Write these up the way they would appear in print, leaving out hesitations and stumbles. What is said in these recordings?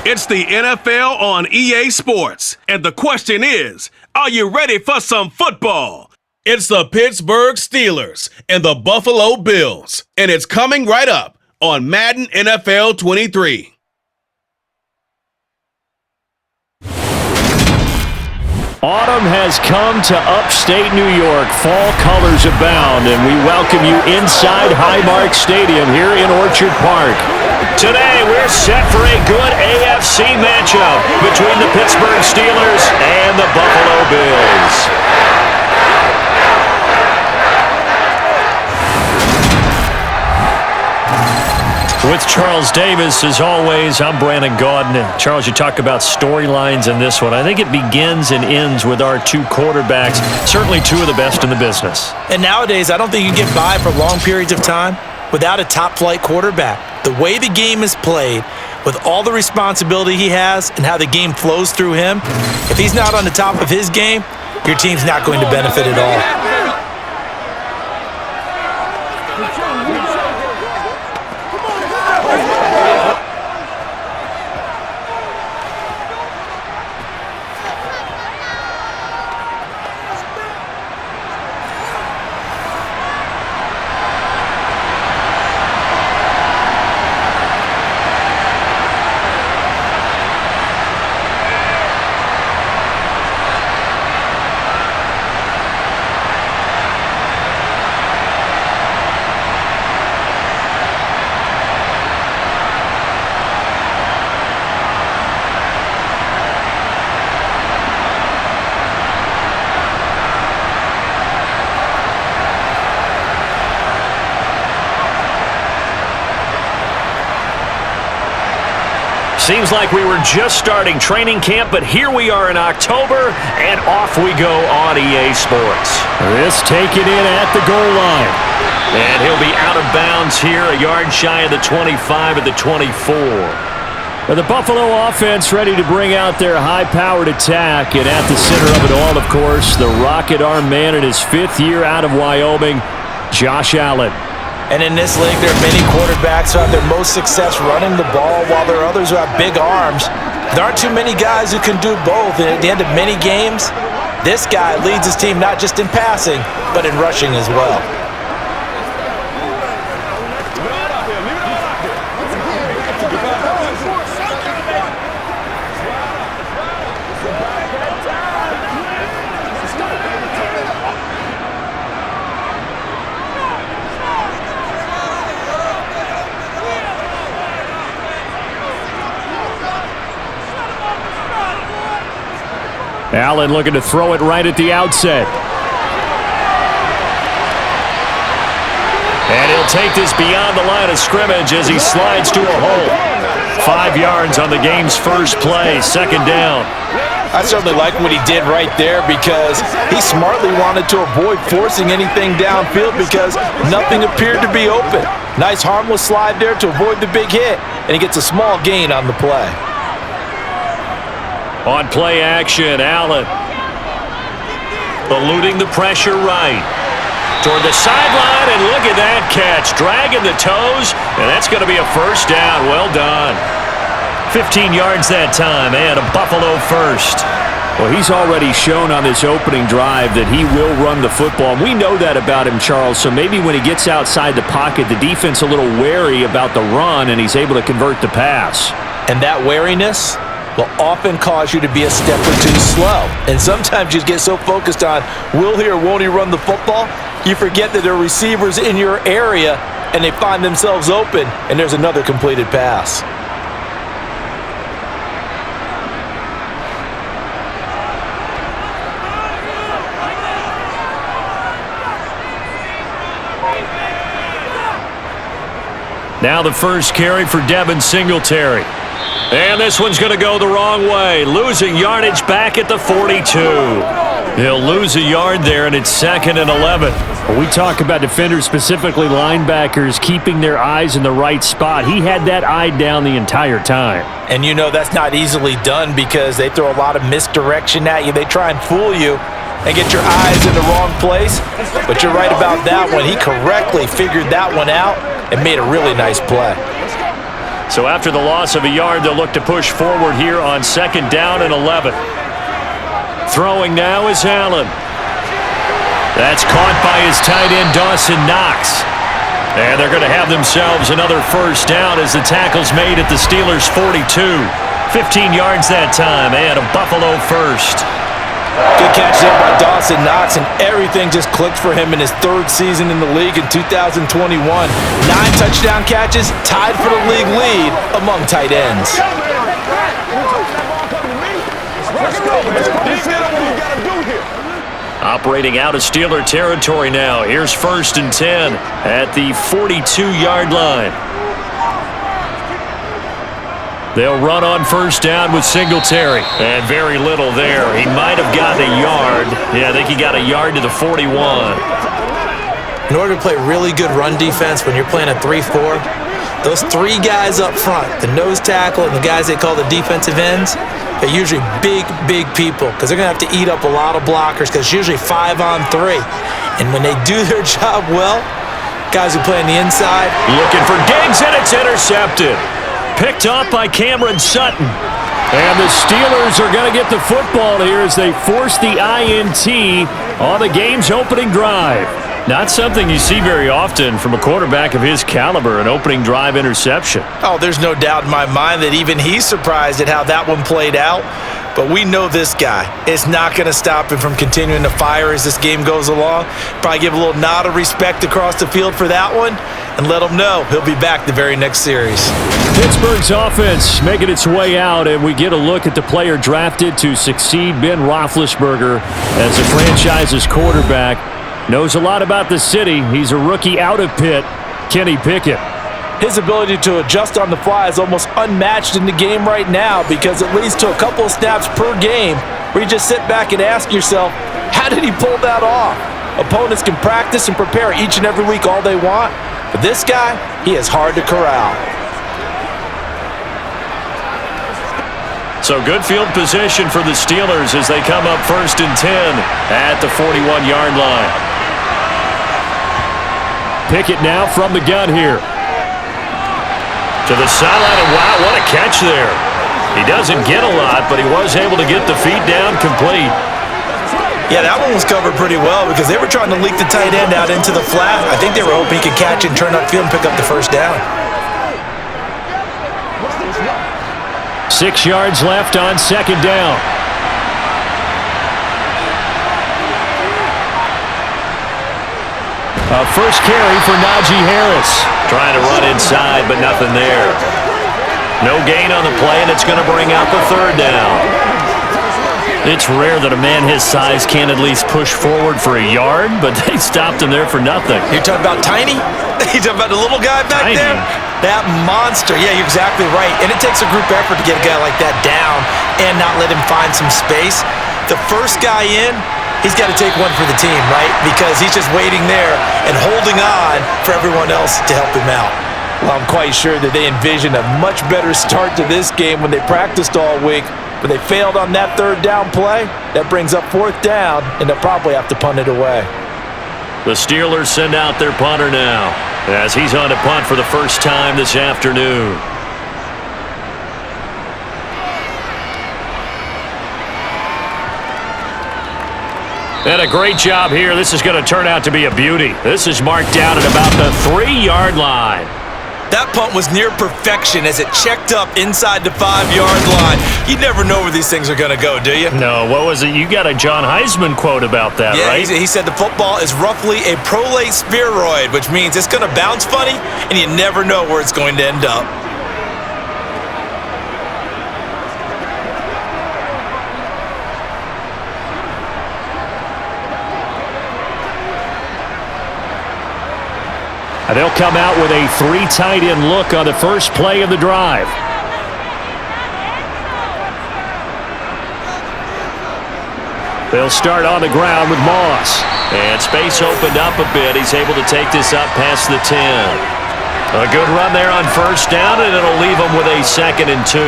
It's the NFL on EA Sports, and the question is, are you ready for some football? It's the Pittsburgh Steelers and the Buffalo Bills, and it's coming right up on Madden NFL 23. Autumn has come to upstate New York. Fall colors abound, and we welcome you inside Highmark Stadium here in Orchard Park. Today, we're set for a good AFC matchup between the Pittsburgh Steelers and the Buffalo Bills. With Charles Davis, as always, I'm Brandon Gaudin. And Charles, you talk about storylines in this one. I think it begins and ends with our two quarterbacks, certainly two of the best in the business. And nowadays, I don't think you can get by for long periods of time without a top-flight quarterback. The way the game is played, with all the responsibility he has and how the game flows through him, if he's not on the top of his game, your team's not going to benefit at all. Seems like we were just starting training camp, but here we are in October, and off we go on EA Sports. This taken in at the goal line. And he'll be out of bounds here, a yard shy of the 25 at the 24. The Buffalo offense ready to bring out their high-powered attack, and at the center of it all, of course, the rocket arm man in his fifth year out of Wyoming, Josh Allen. And in this league, there are many quarterbacks who have their most success running the ball, while there are others who have big arms. There aren't too many guys who can do both, and at the end of many games, this guy leads his team not just in passing, but in rushing as well. Allen looking to throw it right at the outset. And he'll take this beyond the line of scrimmage as he slides to a hole. 5 yards on the game's first play, second down. I certainly like what he did right there because he smartly wanted to avoid forcing anything downfield because nothing appeared to be open. Nice harmless slide there to avoid the big hit, and he gets a small gain on the play. On play action, Allen eluding the pressure right. Toward the sideline, and look at that catch. Dragging the toes, and that's going to be a first down. Well done. 15 yards that time, and a Buffalo first. Well, he's already shown on this opening drive that he will run the football. We know that about him, Charles, so maybe when he gets outside the pocket, the defense a little wary about the run, and he's able to convert the pass. And that wariness will often cause you to be a step or two slow. And sometimes you get so focused on will he or won't he run the football, you forget that there are receivers in your area and they find themselves open and there's another completed pass. Now the first carry for Devin Singletary. And this one's going to go the wrong way. Losing yardage back at the 42. He'll lose a yard there, and it's 2nd and 11. When we talk about defenders, specifically linebackers, keeping their eyes in the right spot, he had that eye down the entire time. And you know that's not easily done because they throw a lot of misdirection at you. They try and fool you and get your eyes in the wrong place. But you're right about that one. He correctly figured that one out and made a really nice play. So after the loss of a yard, they'll look to push forward here on 2nd down and 11. Throwing now is Allen. That's caught by his tight end, Dawson Knox. And they're going to have themselves another 1st down as the tackle's made at the Steelers' 42. 15 yards that time, and a Buffalo 1st. Good catch there by Dawson Knox, and everything just clicked for him in his 3rd season in the league in 2021. 9 touchdown catches, tied for the league lead among tight ends. Operating out of Steeler territory now. Here's 1st and 10 at the 42-yard line. They'll run on 1st down with Singletary. And very little there. He might have gotten a yard. Yeah, I think he got a yard to the 41. In order to play really good run defense when you're playing a 3-4, those 3 guys up front, the nose tackle and the guys they call the defensive ends, they're usually big people because they're going to have to eat up a lot of blockers because it's usually 5 on 3. And when they do their job well, guys who play on the inside. Looking for Diggs, and it's intercepted. Picked off by Cameron Sutton. And the Steelers are going to get the football here as they force the INT on the game's opening drive. Not something you see very often from a quarterback of his caliber, an opening drive interception. Oh, there's no doubt in my mind that even he's surprised at how that one played out. But we know this guy is not going to stop him from continuing to fire as this game goes along. Probably give a little nod of respect across the field for that one and let him know he'll be back the very next series. Pittsburgh's offense making its way out, and we get a look at the player drafted to succeed Ben Roethlisberger as the franchise's quarterback. Knows a lot about the city. He's a rookie out of Pitt, Kenny Pickett. His ability to adjust on the fly is almost unmatched in the game right now because it leads to a couple of snaps per game where you just sit back and ask yourself, how did he pull that off? Opponents can practice and prepare each and every week all they want, but this guy, he is hard to corral. So good field position for the Steelers as they come up 1st and 10 at the 41-yard line. Pickett now from the gun here. To the sideline, and wow, what a catch there. He doesn't get a lot, but he was able to get the feet down complete. Yeah, that one was covered pretty well because they were trying to leak the tight end out into the flat. I think they were hoping he could catch it and turn upfield and pick up the 1st down. 6 yards left on 2nd down. A first carry for Najee Harris. Trying to run inside, but nothing there. No gain on the play, and it's going to bring out the 3rd down. It's rare that a man his size can't at least push forward for a yard, but they stopped him there for nothing. You're talking about Tiny? You're talking about the little guy back Tiny. there? That monster. Yeah, you're exactly right. And it takes a group effort to get a guy like that down and not let him find some space. The first guy in, he's got to take one for the team, right? Because he's just waiting there and holding on for everyone else to help him out. Well, I'm quite sure that they envisioned a much better start to this game when they practiced all week, but they failed on that 3rd down play. That brings up 4th down, and they'll probably have to punt it away. The Steelers send out their punter now as he's on to punt for the first time this afternoon. And a great job here. This is going to turn out to be a beauty. This is marked out at about the 3-yard line. That punt was near perfection as it checked up inside the 5-yard line. You never know where these things are going to go, do you? No, what was it? You got a John Heisman quote about that, yeah, right? He said the football is roughly a prolate spheroid, which means it's going to bounce funny, and you never know where it's going to end up. And they'll come out with a 3 tight end look on the first play of the drive. They'll start on the ground with Moss. And space opened up a bit. He's able to take this up past the 10. A good run there on 1st down, and it'll leave him with a 2nd and 2.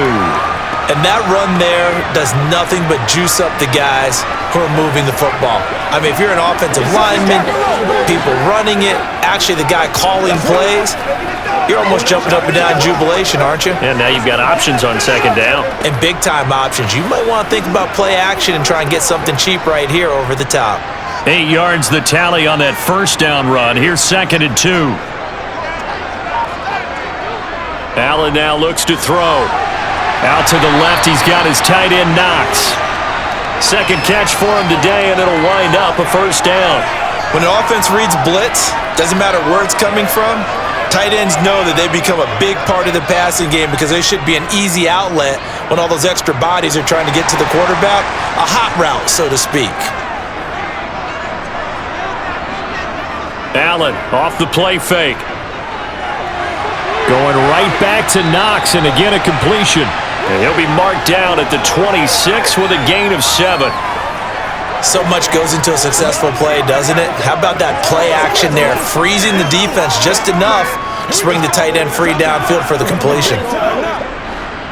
And that run there does nothing but juice up the guys who are moving the football. I mean, if you're an offensive lineman, people running it, actually the guy calling plays, you're almost jumping up and down in jubilation, aren't you? And now you've got options on second down. And big-time options. You might want to think about play action and try and get something cheap right here over the top. 8 yards the tally on that first down run. Here's 2nd and 2. Allen now looks to throw. Out to the left, he's got his tight end Knox. Second catch for him today, and it'll wind up a first down. When the offense reads blitz, doesn't matter where it's coming from, tight ends know that they become a big part of the passing game because they should be an easy outlet when all those extra bodies are trying to get to the quarterback. A hot route, so to speak. Allen off the play fake. Going right back to Knox, and again a completion. And he'll be marked down at the 26 with a gain of 7. So much goes into a successful play, doesn't it? How about that play action there, freezing the defense just enough to bring the tight end free downfield for the completion.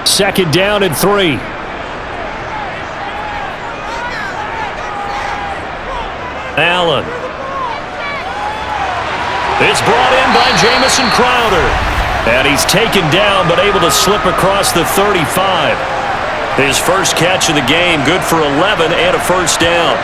2nd down and 3. Allen. It's brought in by Jamison Crowder. And he's taken down, but able to slip across the 35. His first catch of the game, good for 11 and a first down.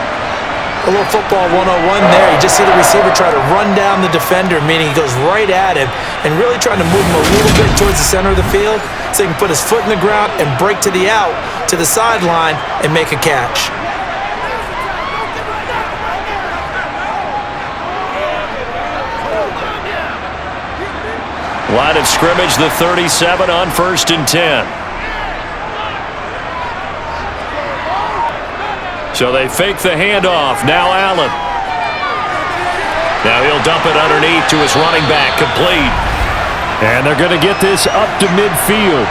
A little football 101 there. You just see the receiver try to run down the defender, meaning he goes right at him and really trying to move him a little bit towards the center of the field so he can put his foot in the ground and break to the out, to the sideline, and make a catch. Line of scrimmage, the 37 on 1st and 10. So they fake the handoff. Now Allen. Now he'll dump it underneath to his running back, complete. And they're going to get this up to midfield.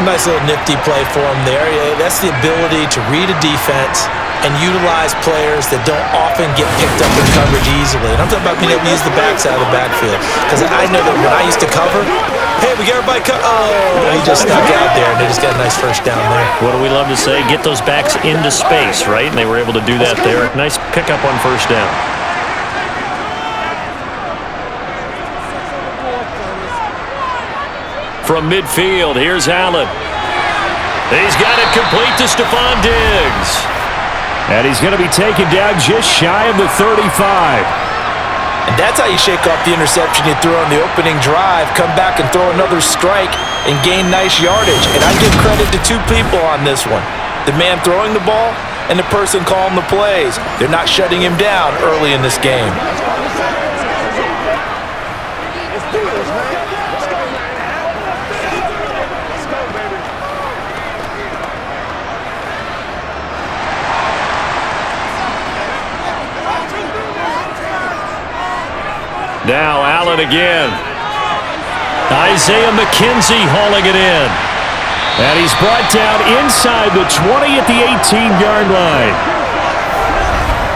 Nice little nifty play for him there. Yeah, that's the ability to read a defense and utilize players that don't often get picked up in coverage easily. And I'm talking about being able to use the backside of the backfield. Because I know that when I used to cover, hey, we got everybody he just stuck out there, and they just got a nice first down there. What do we love to say? Get those backs into space, right? And they were able to do that there. Nice pickup on first down. From midfield, here's Allen. He's got it complete to Stephon Diggs. And he's going to be taken down just shy of the 35. And that's how you shake off the interception you threw on the opening drive, come back and throw another strike and gain nice yardage. And I give credit to two people on this one. The man throwing the ball and the person calling the plays. They're not shutting him down early in this game. Now Allen again. Isaiah McKenzie hauling it in. And he's brought down inside the 20 at the 18-yard line.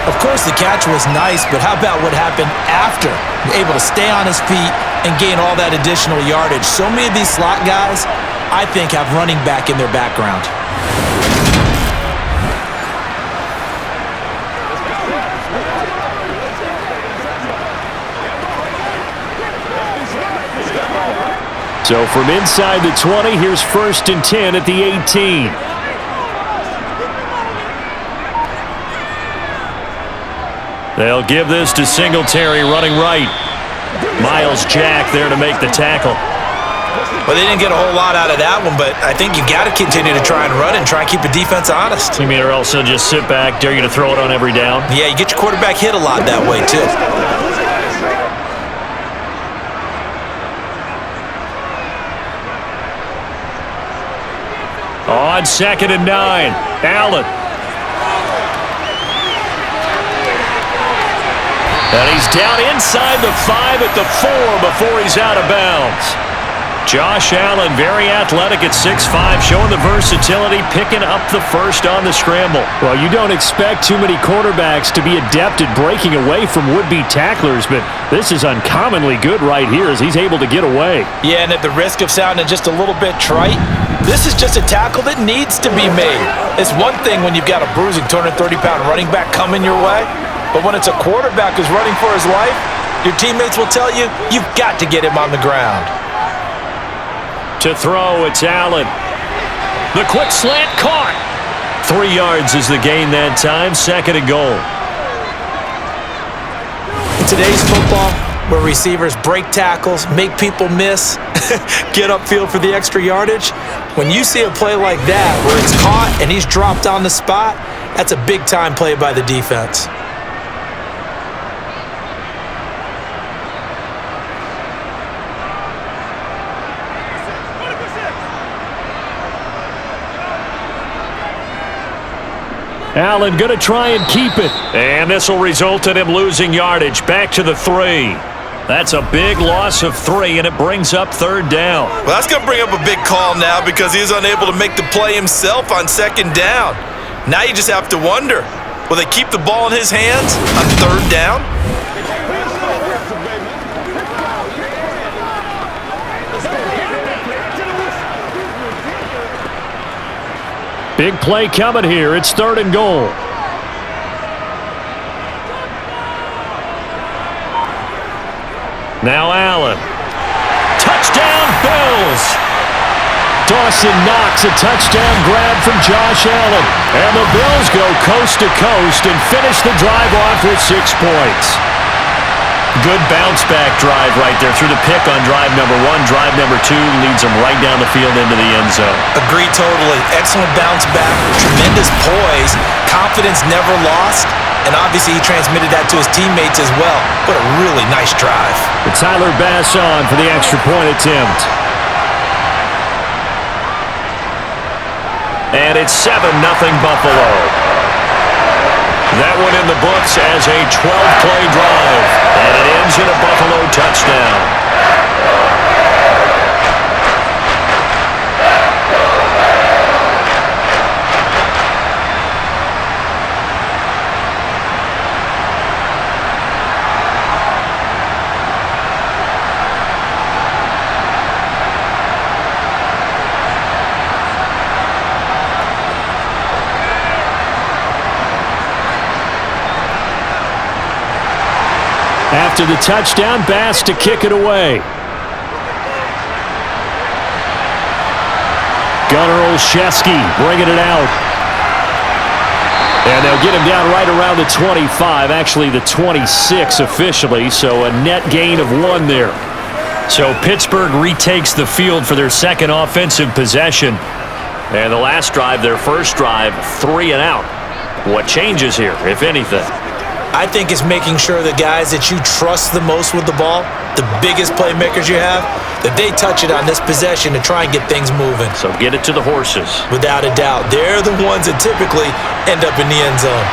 Of course, the catch was nice, but how about what happened after? Able to stay on his feet and gain all that additional yardage. So many of these slot guys, I think, have running back in their background. So from inside the 20, here's 1st and 10 at the 18. They'll give this to Singletary running right. Miles Jack there to make the tackle. Well, they didn't get a whole lot out of that one, but I think you got to continue to try and run and try and keep the defense honest. You mean or else they'll just sit back, dare you to throw it on every down? Yeah, you get your quarterback hit a lot that way, too. On 2nd and 9, Allen. And he's down inside the 5 at the 4 before he's out of bounds. Josh Allen, very athletic at 6'5", showing the versatility, picking up the first on the scramble. Well, you don't expect too many quarterbacks to be adept at breaking away from would-be tacklers, but this is uncommonly good right here as he's able to get away. Yeah, and at the risk of sounding just a little bit trite, this is just a tackle that needs to be made. It's one thing when you've got a bruising 230-pound running back coming your way, but when it's a quarterback who's running for his life, your teammates will tell you, you've got to get him on the ground. To throw, it's Allen. The quick slant caught. 3 yards is the gain that time, 2nd and goal. In today's football, where receivers break tackles, make people miss, get upfield for the extra yardage, when you see a play like that where it's caught and he's dropped on the spot, that's a big-time play by the defense. Allen going to try and keep it. And this will result in him losing yardage. Back to the 3. That's a big loss of 3, and it brings up 3rd down. Well, that's going to bring up a big call now because he's unable to make the play himself on 2nd down. Now you just have to wonder, will they keep the ball in his hands on 3rd down? Big play coming here. It's 3rd and goal. Now Allen. Touchdown, Bills! Dawson Knox, a touchdown grab from Josh Allen. And the Bills go coast to coast and finish the drive off with 6 points. Good bounce-back drive right there through the pick on drive number 1. Drive number 2 leads them right down the field into the end zone. Agree totally. Excellent bounce back, tremendous poise, confidence never lost, and obviously he transmitted that to his teammates as well. What a really nice drive. And Tyler Bass on for the extra point attempt. And it's 7-0 Buffalo. That one in the books as a 12-play drive. And it ends in a Buffalo touchdown. After the touchdown, Bass to kick it away. Gunnar Olszewski bringing it out. And they'll get him down right around the 25, actually the 26 officially, so a net gain of 1 there. So Pittsburgh retakes the field for their 2nd offensive possession. And the last drive, their first drive, 3 and out. What changes here, if anything? I think it's making sure the guys that you trust the most with the ball, the biggest playmakers you have, that they touch it on this possession to try and get things moving. So get it to the horses. Without a doubt. They're the ones that typically end up in the end zone.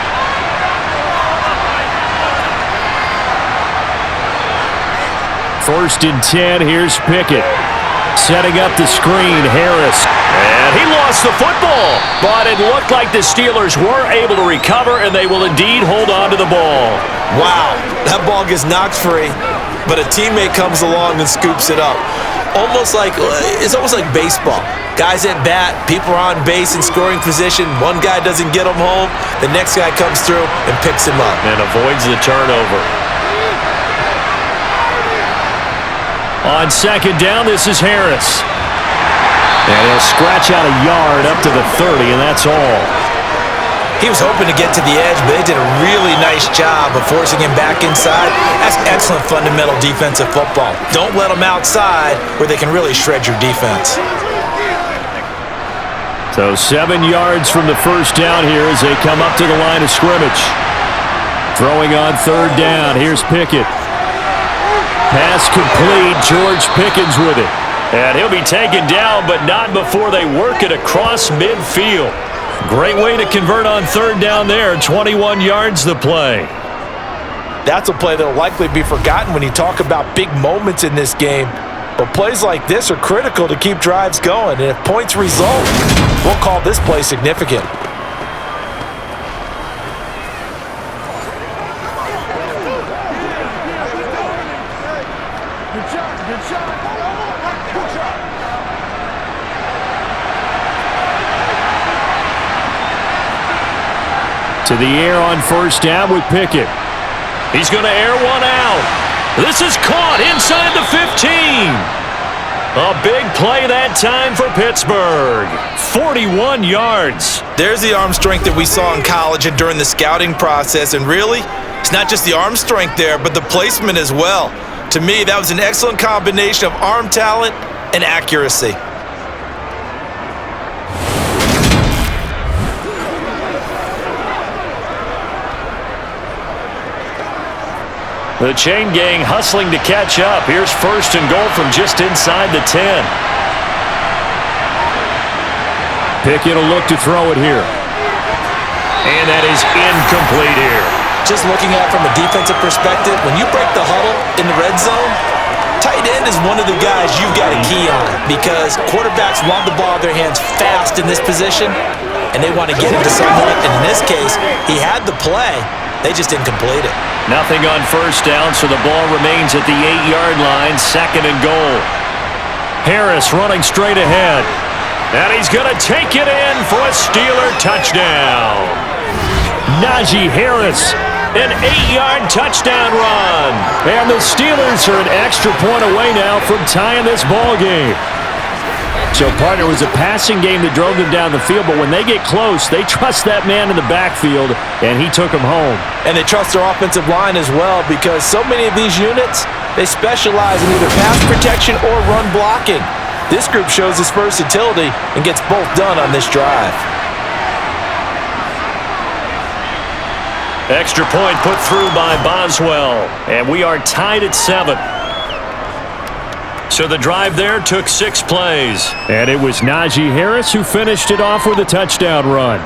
1st and 10, here's Pickett. Setting up the screen, Harris. And he lost the football, but it looked like the Steelers were able to recover, and they will indeed hold on to the ball. Wow, that ball gets knocked free, but a teammate comes along and scoops it up. It's almost like baseball. Guys at bat, people are on base in scoring position. One guy doesn't get him home, the next guy comes through and picks him up. And avoids the turnover. On 2nd down, this is Harris. And he'll scratch out a yard up to the 30, and that's all. He was hoping to get to the edge, but they did a really nice job of forcing him back inside. That's excellent fundamental defensive football. Don't let them outside where they can really shred your defense. So 7 yards from the first down here as they come up to the line of scrimmage. Throwing on 3rd down, here's Pickett. Pass complete, George Pickens with it. And he'll be taken down, but not before they work it across midfield. Great way to convert on 3rd down there. 21 yards the play. That's a play that will likely be forgotten when you talk about big moments in this game. But plays like this are critical to keep drives going, and if points result, we'll call this play significant. To the air on first down with Pickett. He's going to air one out. This is caught inside the 15. A big play that time for Pittsburgh. 41 yards. There's the arm strength that we saw in college and during the scouting process. And really, it's not just the arm strength there, but the placement as well. To me, that was an excellent combination of arm talent and accuracy. The chain gang hustling to catch up. Here's first and goal from just inside the 10. Pickett will look to throw it here. And that is incomplete here. Just looking at it from a defensive perspective, when you break the huddle in the red zone, tight end is one of the guys you've got to key on because quarterbacks want the ball in their hands fast in this position, and they want to get into someone. And in this case, he had the play. They just didn't complete it. Nothing on first down, so the ball remains at the 8-yard line, second and goal. Harris running straight ahead. And he's going to take it in for a Steeler touchdown. Najee Harris, an 8-yard touchdown run. And the Steelers are an extra point away now from tying this ball game. So, partner, it was a passing game that drove them down the field, but when they get close, they trust that man in the backfield, and he took them home. And they trust their offensive line as well because so many of these units, they specialize in either pass protection or run blocking. This group shows its versatility and gets both done on this drive. Extra point put through by Boswell, and we are tied at 7. So the drive there took 6 plays. And it was Najee Harris who finished it off with a touchdown run.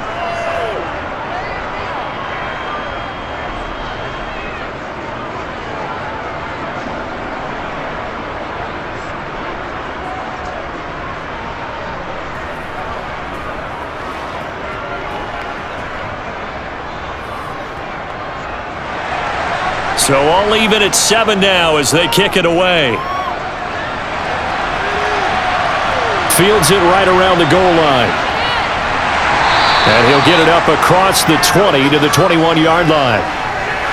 So all even at 7 now as they kick it away. Fields it right around the goal line. And he'll get it up across the 20 to the 21-yard line.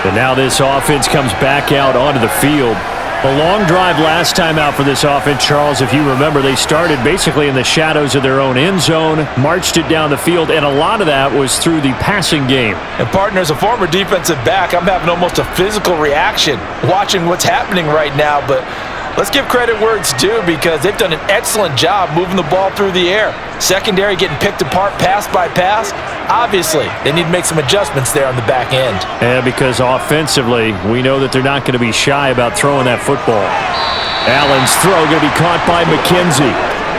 And now this offense comes back out onto the field. A long drive last time out for this offense, Charles. If you remember, they started basically in the shadows of their own end zone, marched it down the field, and a lot of that was through the passing game. And partner, as a former defensive back, I'm having almost a physical reaction watching what's happening right now, but let's give credit where it's due because they've done an excellent job moving the ball through the air. Secondary getting picked apart pass by pass. Obviously, they need to make some adjustments there on the back end. And because offensively, we know that they're not going to be shy about throwing that football. Allen's throw going to be caught by McKenzie.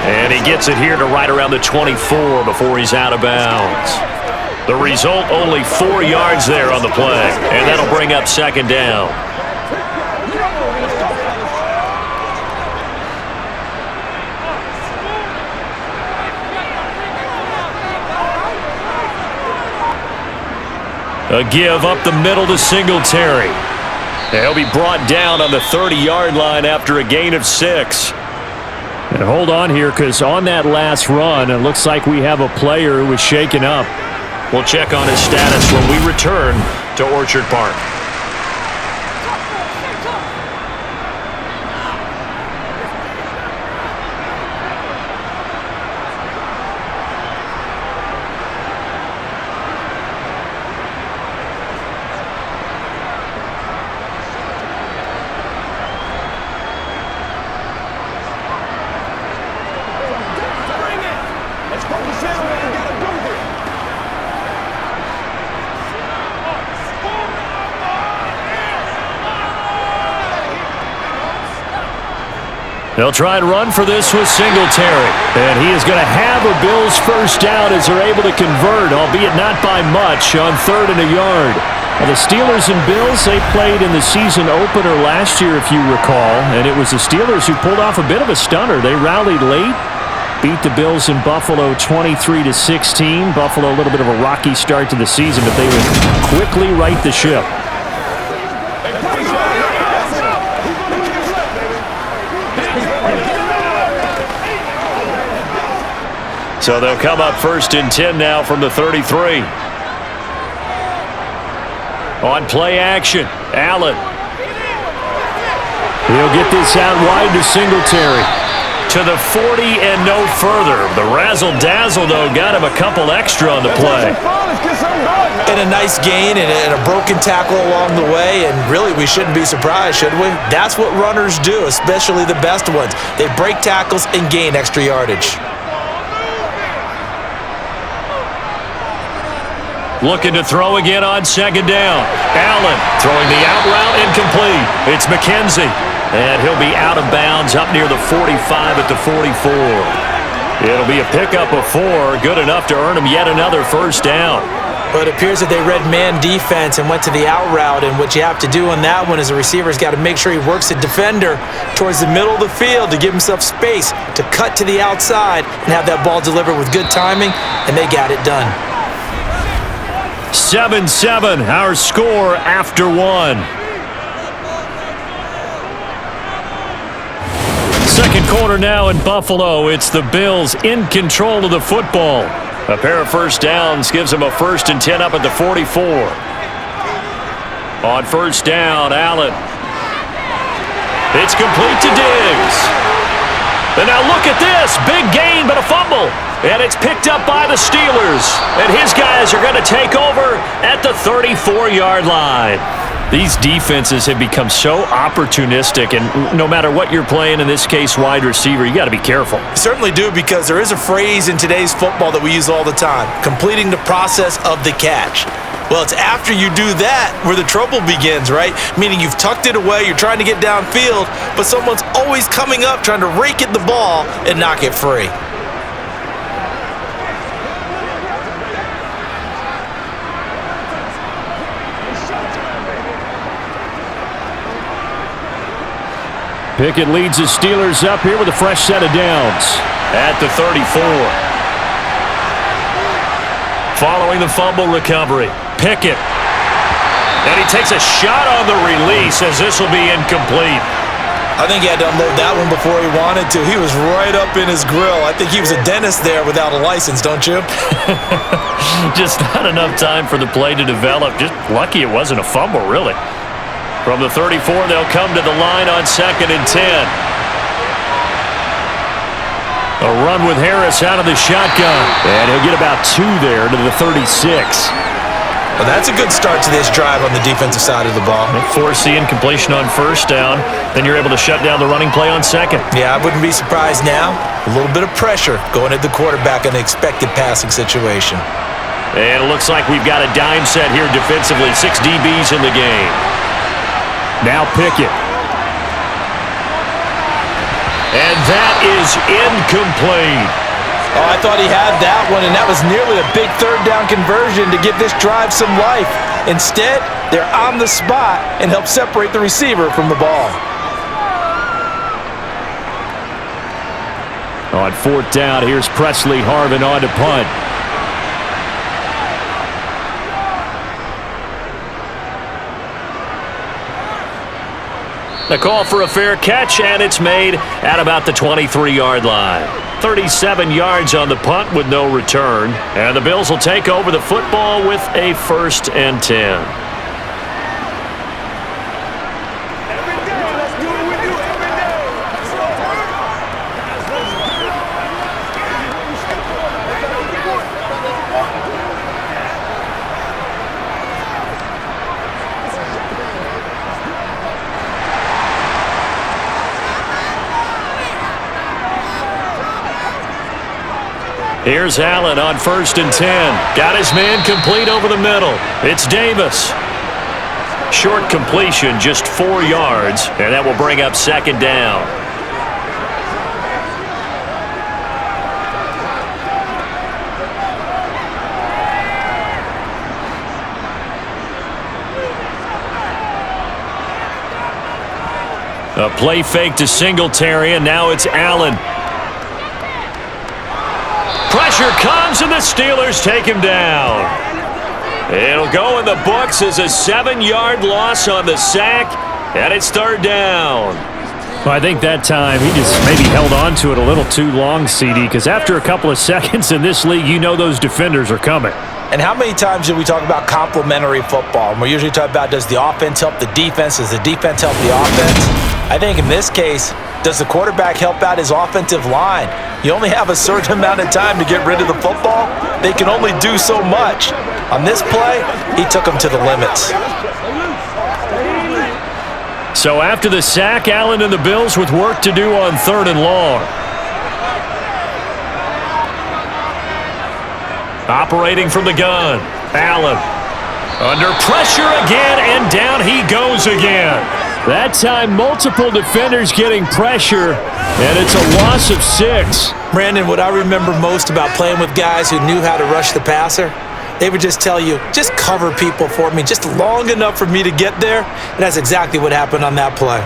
And he gets it here to right around the 24 before he's out of bounds. The result, only 4 yards there on the play. And that'll bring up second down. A give up the middle to Singletary. He'll be brought down on the 30-yard line after a gain of 6. And hold on here because on that last run, it looks like we have a player who was shaken up. We'll check on his status when we return to Orchard Park. They'll try and run for this with Singletary. And he is going to have a Bills first down as they're able to convert, albeit not by much, on 3rd and a yard. Well, the Steelers and Bills, they played in the season opener last year, if you recall, and it was the Steelers who pulled off a bit of a stunner. They rallied late, beat the Bills in Buffalo 23-16. Buffalo, a little bit of a rocky start to the season, but they would quickly right the ship. So they'll come up 1st and 10 now from the 33. On play action, Allen. He'll get this out wide to Singletary. To the 40 and no further. The razzle-dazzle, though, got him a couple extra on the play. And a nice gain and a broken tackle along the way, and really we shouldn't be surprised, should we? That's what runners do, especially the best ones. They break tackles and gain extra yardage. Looking to throw again on 2nd down. Allen throwing the out route incomplete. It's McKenzie. And he'll be out of bounds up near the 45 at the 44. It'll be a pickup of 4. Good enough to earn him yet another 1st down. But it appears that they read man defense and went to the out route. And what you have to do on that one is the receiver's got to make sure he works the defender towards the middle of the field to give himself space to cut to the outside and have that ball delivered with good timing, and they got it done. 7-7, our score after 1. Second quarter now in Buffalo. It's the Bills in control of the football. A pair of 1st downs gives them a 1st and 10 up at the 44. On 1st down, Allen. It's complete to Diggs. And now look at this. Big gain, but a fumble. And it's picked up by the Steelers. And his guys are going to take over at the 34-yard line. These defenses have become so opportunistic, and no matter what you're playing, in this case wide receiver, you got to be careful. You certainly do, because there is a phrase in today's football that we use all the time: completing the process of the catch. Well, it's after you do that where the trouble begins, right? Meaning you've tucked it away, you're trying to get downfield, but someone's always coming up trying to rake at the ball and knock it free. Pickett leads the Steelers up here with a fresh set of downs. At the 34. Following the fumble recovery, Pickett. And he takes a shot on the release as this will be incomplete. I think he had to unload that one before he wanted to. He was right up in his grill. I think he was a dentist there without a license, don't you? Just not enough time for the play to develop. Just lucky it wasn't a fumble, really. From the 34, they'll come to the line on 2nd and 10. A run with Harris out of the shotgun. And he'll get about 2 there to the 36. Well, that's a good start to this drive on the defensive side of the ball. Force the incompletion on 1st down. Then you're able to shut down the running play on 2nd. Yeah, I wouldn't be surprised now. A little bit of pressure going at the quarterback in an expected passing situation. And it looks like we've got a dime set here defensively. 6 DBs in the game. Now Pickett. And that is incomplete. Oh, I thought he had that one, and that was nearly a big 3rd down conversion to give this drive some life. Instead, they're on the spot and help separate the receiver from the ball. On 4th down, here's Presley Harvin on to punt. The call for a fair catch, and it's made at about the 23-yard line. 37 yards on the punt with no return. And the Bills will take over the football with a 1st and 10. Here's Allen on 1st and 10. Got his man complete over the middle. It's Davis. Short completion, just 4 yards, and that will bring up 2nd down. A play fake to Singletary, and now it's Allen. Pressure comes, and the Steelers take him down. It'll go in the books as a 7-yard loss on the sack, and it's third down. Well, I think that time he just maybe held on to it a little too long, CD, because after a couple of seconds in this league, you know those defenders are coming. And how many times do we talk about complementary football? And we usually talk about, does the offense help the defense? Does the defense help the offense? I think in this case, does the quarterback help out his offensive line? You only have a certain amount of time to get rid of the football. They can only do so much. On this play, he took them to the limits. So after the sack, Allen and the Bills with work to do on 3rd and long. Operating from the gun, Allen. Under pressure again, and down he goes again. That time, multiple defenders getting pressure, and it's a loss of 6. Brandon, what I remember most about playing with guys who knew how to rush the passer, they would just tell you, just cover people for me, just long enough for me to get there. And that's exactly what happened on that play.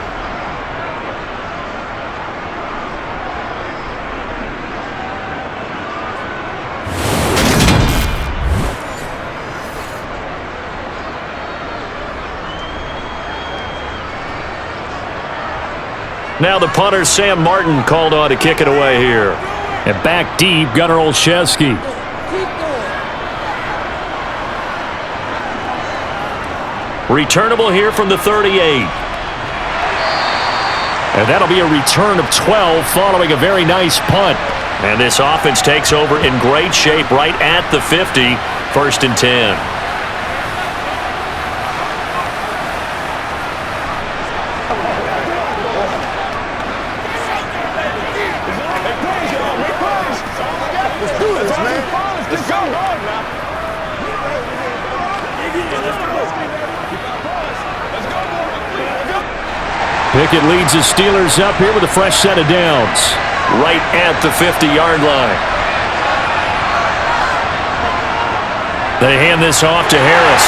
Now the punter, Sam Martin, called on to kick it away here. And back deep, Gunnar Olszewski. Returnable here from the 38. And that'll be a return of 12 following a very nice punt. And this offense takes over in great shape right at the 50, 1st and 10. Pickett leads the Steelers up here with a fresh set of downs. Right at the 50-yard line. They hand this off to Harris.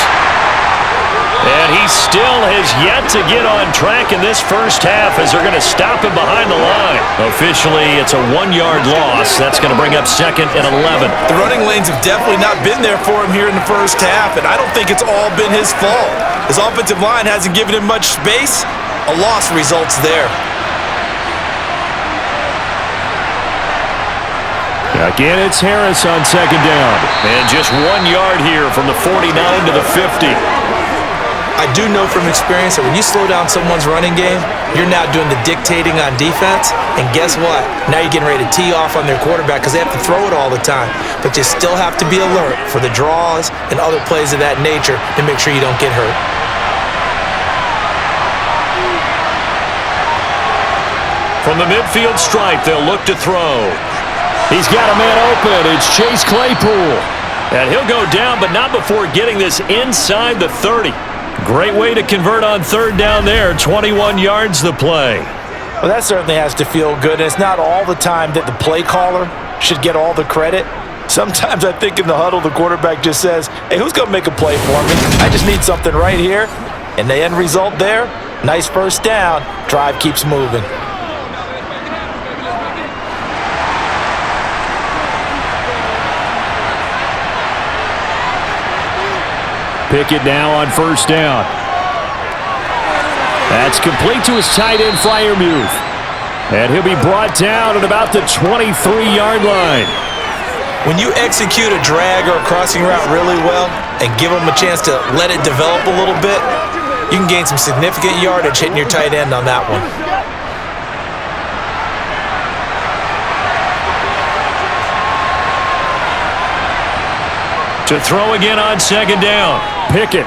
And he still has yet to get on track in this first half as they're going to stop him behind the line. Officially, it's a 1-yard loss. That's going to bring up 2nd and 11. The running lanes have definitely not been there for him here in the first half, and I don't think it's all been his fault. His offensive line hasn't given him much space. A loss results there. Again, it's Harris on 2nd down. And just 1 yard here from the 49 to the 50. I do know from experience that when you slow down someone's running game, you're now doing the dictating on defense. And guess what? Now you're getting ready to tee off on their quarterback because they have to throw it all the time. But you still have to be alert for the draws and other plays of that nature to make sure you don't get hurt. From the midfield stripe, they'll look to throw. He's got a man open. It's Chase Claypool. And he'll go down, but not before getting this inside the 30. Great way to convert on 3rd down there. 21 yards the play. Well, that certainly has to feel good. And it's not all the time that the play caller should get all the credit. Sometimes I think in the huddle, the quarterback just says, hey, who's going to make a play for me? I just need something right here. And the end result there, nice first down. Drive keeps moving. Pickett now on 1st down. That's complete to his tight end, Freiermuth. And he'll be brought down at about the 23-yard line. When you execute a drag or a crossing route really well and give them a chance to let it develop a little bit, you can gain some significant yardage hitting your tight end on that one. To throw again on 2nd down. Pickett.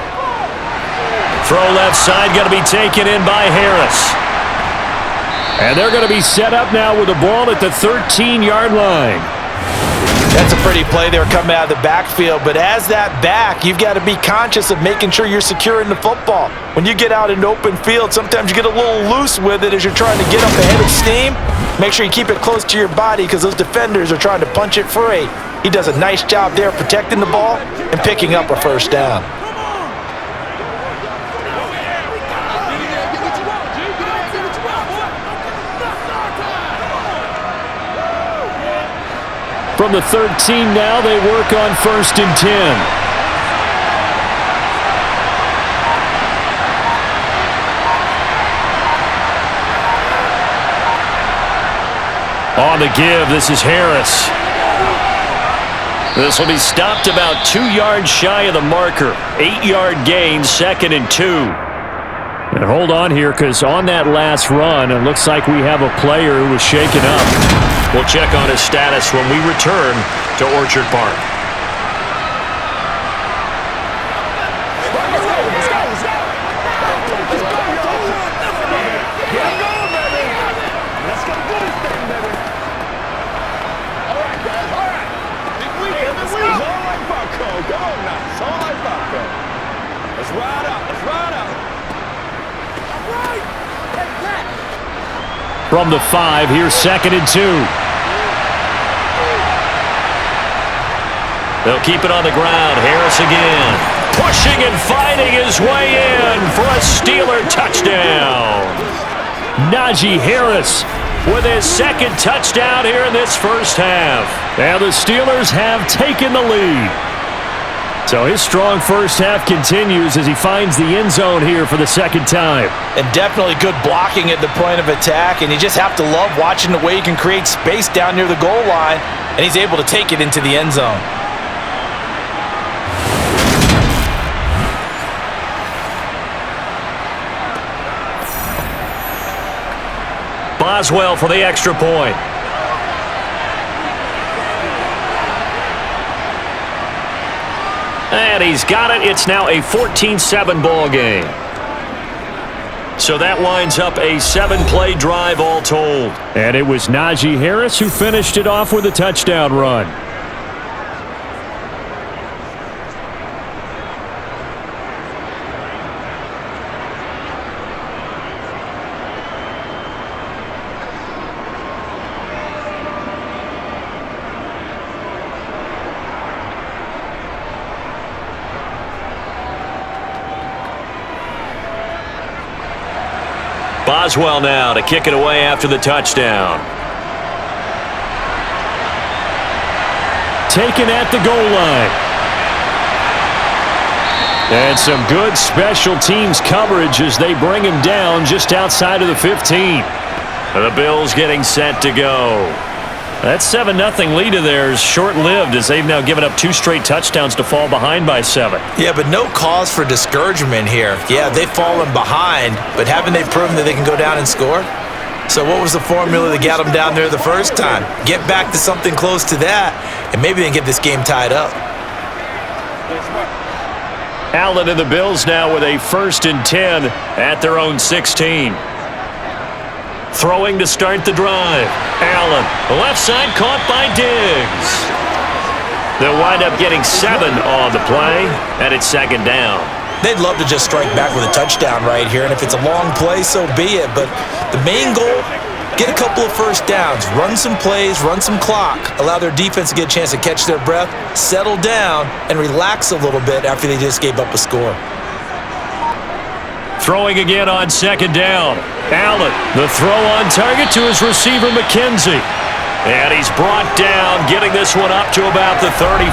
Throw left side, got to be taken in by Harris. And they're going to be set up now with the ball at the 13-yard line. That's a pretty play there coming out of the backfield, but as that back, you've got to be conscious of making sure you're securing the football. When you get out in open field, sometimes you get a little loose with it as you're trying to get up ahead of steam. Make sure you keep it close to your body because those defenders are trying to punch it free. He does a nice job there protecting the ball and picking up a first down. From the 13 now, they work on 1st and 10. On the give, this is Harris. This will be stopped about 2 yards shy of the marker. 8-yard gain, 2nd and 2. And hold on here, because on that last run, it looks like we have a player who was shaken up. We'll check on his status when we return to Orchard Park. From the 5, here's 2nd and 2. They'll keep it on the ground. Harris again. Pushing and fighting his way in for a Steeler touchdown. Najee Harris with his 2nd touchdown here in this first half. And the Steelers have taken the lead. So his strong first half continues as he finds the end zone here for the 2nd time. And definitely good blocking at the point of attack, and you just have to love watching the way he can create space down near the goal line, and he's able to take it into the end zone. Boswell for the extra point. And he's got it. It's now a 14-7 ball game. So that winds up a 7-play drive all told. And it was Najee Harris who finished it off with a touchdown run. Boswell now to kick it away after the touchdown. Taken at the goal line. And some good special teams coverage as they bring him down just outside of the 15. The Bills getting set to go. That 7-0 lead of theirs short-lived as they've now given up 2 straight touchdowns to fall behind by 7. Yeah, but no cause for discouragement here. Yeah, they've fallen behind, but haven't they proven that they can go down and score? So what was the formula that got them down there the first time? Get back to something close to that, and maybe they can get this game tied up. Allen and the Bills now with a 1st and 10 at their own 16. Throwing to start the drive. Allen, left side caught by Diggs. They'll wind up getting 7 on the play, and it's 2nd down. They'd love to just strike back with a touchdown right here, and if it's a long play, so be it. But the main goal, get a couple of first downs, run some plays, run some clock, allow their defense to get a chance to catch their breath, settle down, and relax a little bit after they just gave up a score. Throwing again on 2nd down. Allen, the throw on target to his receiver, McKenzie. And he's brought down, getting this one up to about the 35.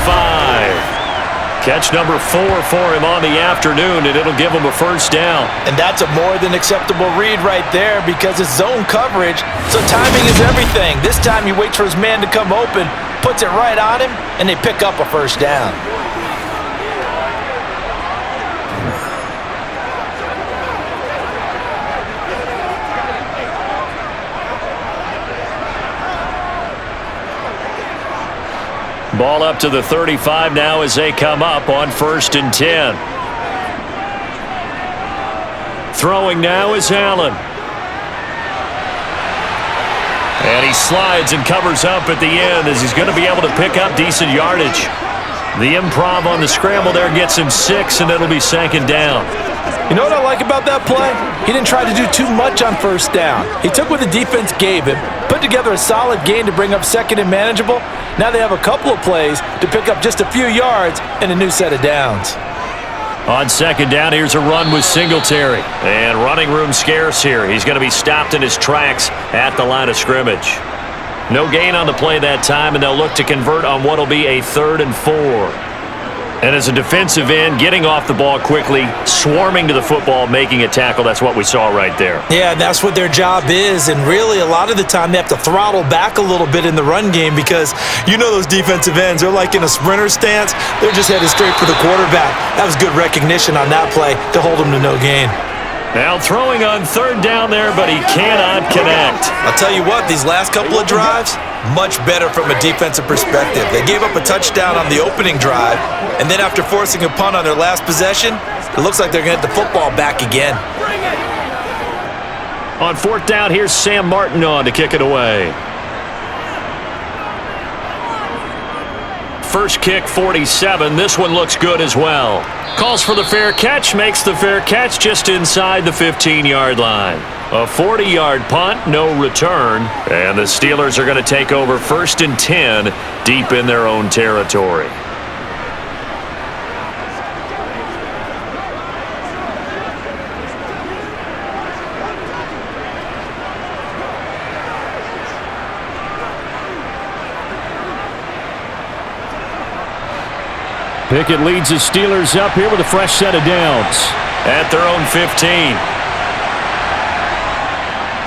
Catch number 4 for him on the afternoon, and it'll give him a 1st down. And that's a more than acceptable read right there because it's zone coverage, so timing is everything. This time he waits for his man to come open, puts it right on him, and they pick up a 1st down. Ball up to the 35 now as they come up on 1st and 10. Throwing now is Allen. And he slides and covers up at the end as he's going to be able to pick up decent yardage. The improv on the scramble there gets him 6, and it'll be 2nd down. You know what I like about that play? He didn't try to do too much on 1st down. He took what the defense gave him, put together a solid gain to bring up 2nd and manageable. Now they have a couple of plays to pick up just a few yards and a new set of downs. On 2nd down, here's a run with Singletary. And running room scarce here. He's going to be stopped in his tracks at the line of scrimmage. No gain on the play that time, and they'll look to convert on what will be a 3rd and 4. And as a defensive end, getting off the ball quickly, swarming to the football, making a tackle, that's what we saw right there. Yeah, that's what their job is, and really a lot of the time they have to throttle back a little bit in the run game because you know those defensive ends, they're like in a sprinter stance. They're just headed straight for the quarterback. That was good recognition on that play to hold them to no gain. Now throwing on 3rd down there, but he cannot connect. I'll tell you what, these last couple of drives, much better from a defensive perspective. They gave up a touchdown on the opening drive, and then after forcing a punt on their last possession, it looks like they're going to get the football back again. On 4th down, here's Sam Martin on to kick it away. First kick, 47. This one looks good as well. Calls for the fair catch, makes the fair catch just inside the 15-yard line. A 40-yard punt, no return, and the Steelers are going to take over 1st and 10 deep in their own territory. Pickett leads the Steelers up here with a fresh set of downs. At their own 15.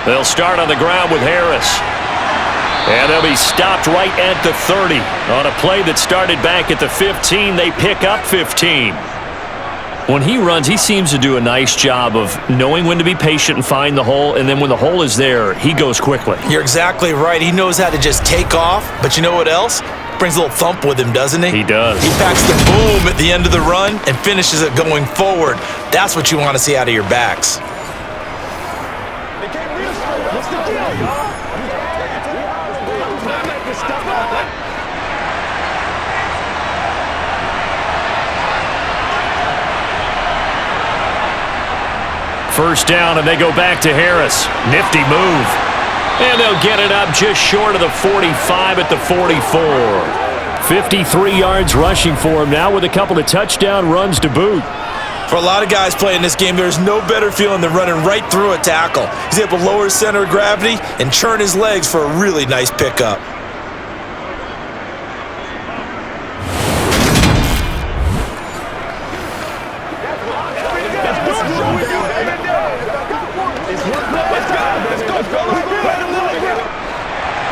They'll start on the ground with Harris. And they'll be stopped right at the 30. On a play that started back at the 15, they pick up 15. When he runs, he seems to do a nice job of knowing when to be patient and find the hole, and then when the hole is there, he goes quickly. You're exactly right. He knows how to just take off, but you know what else? Brings a little thump with him, doesn't he? He does. He packs the boom at the end of the run and finishes it going forward. That's what you want to see out of your backs. First down, and they go back to Harris. Nifty move. And they'll get it up just short of the 45 at the 44. 53 yards rushing for him now with a couple of touchdown runs to boot. For a lot of guys playing this game, there's no better feeling than running right through a tackle. He's able to lower his center of gravity and churn his legs for a really nice pickup.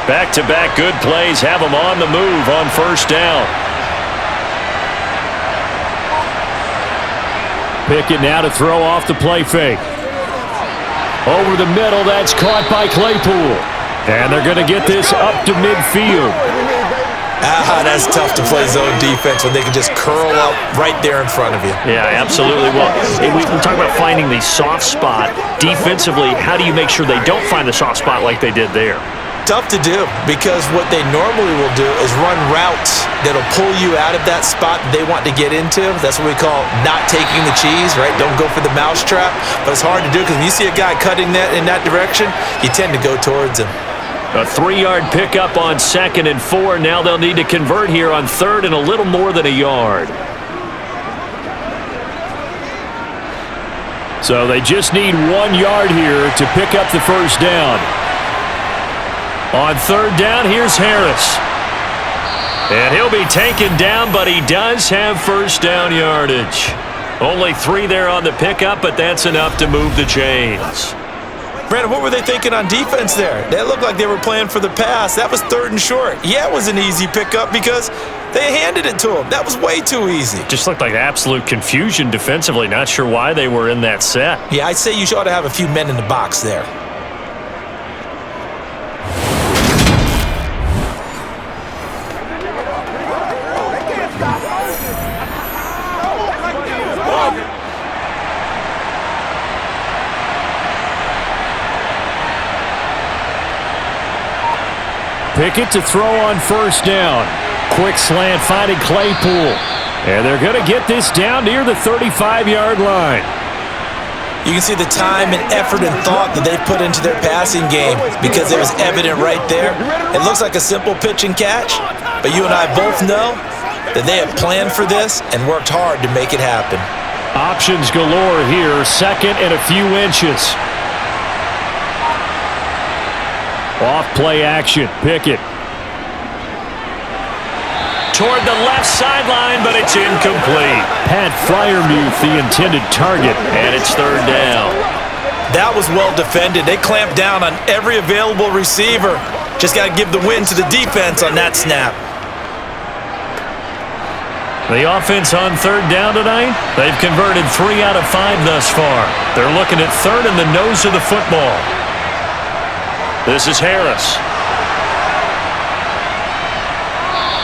Back-to-back good plays have them on the move on first down. Pickett now to throw off the play fake. Over the middle, that's caught by Claypool. And they're going to get this up to midfield. That's tough to play zone defense when they can just curl up right there in front of you. Yeah, absolutely. Well, we talk about finding the soft spot. Defensively, how do you make sure they don't find the soft spot like they did there? Tough to do because what they normally will do is run routes that'll pull you out of that spot that they want to get into. That's what we call not taking the cheese, right? Don't go for the mousetrap. But it's hard to do because when you see a guy cutting that in that direction, you tend to go towards him. A 3-yard pickup on 2nd and 4. Now they'll need to convert here on 3rd and a little more than a yard. So they just need 1 yard here to pick up the first down. On 3rd down, here's Harris. And he'll be taken down, but he does have first down yardage. Only 3 there on the pickup, but that's enough to move the chains. Brandon, what were they thinking on defense there? They looked like they were playing for the pass. That was 3rd and short. Yeah, it was an easy pickup because they handed it to him. That was way too easy. Just looked like absolute confusion defensively. Not sure why they were in that set. Yeah, I'd say you ought to have a few men in the box there. Pickett to throw on first down. Quick slant finding Claypool. And they're going to get this down near the 35-yard line. You can see the time and effort and thought that they put into their passing game because it was evident right there. It looks like a simple pitch and catch, but you and I both know that they have planned for this and worked hard to make it happen. Options galore here, 2nd and a few inches. Off play action. Pickett. Toward the left sideline, but it's incomplete. Pat Freiermuth, the intended target, and it's third down. That was well defended. They clamped down on every available receiver. Just got to give the win to the defense on that snap. The offense on third down tonight, they've converted 3 out of 5 thus far. They're looking at third in the nose of the football. This is Harris.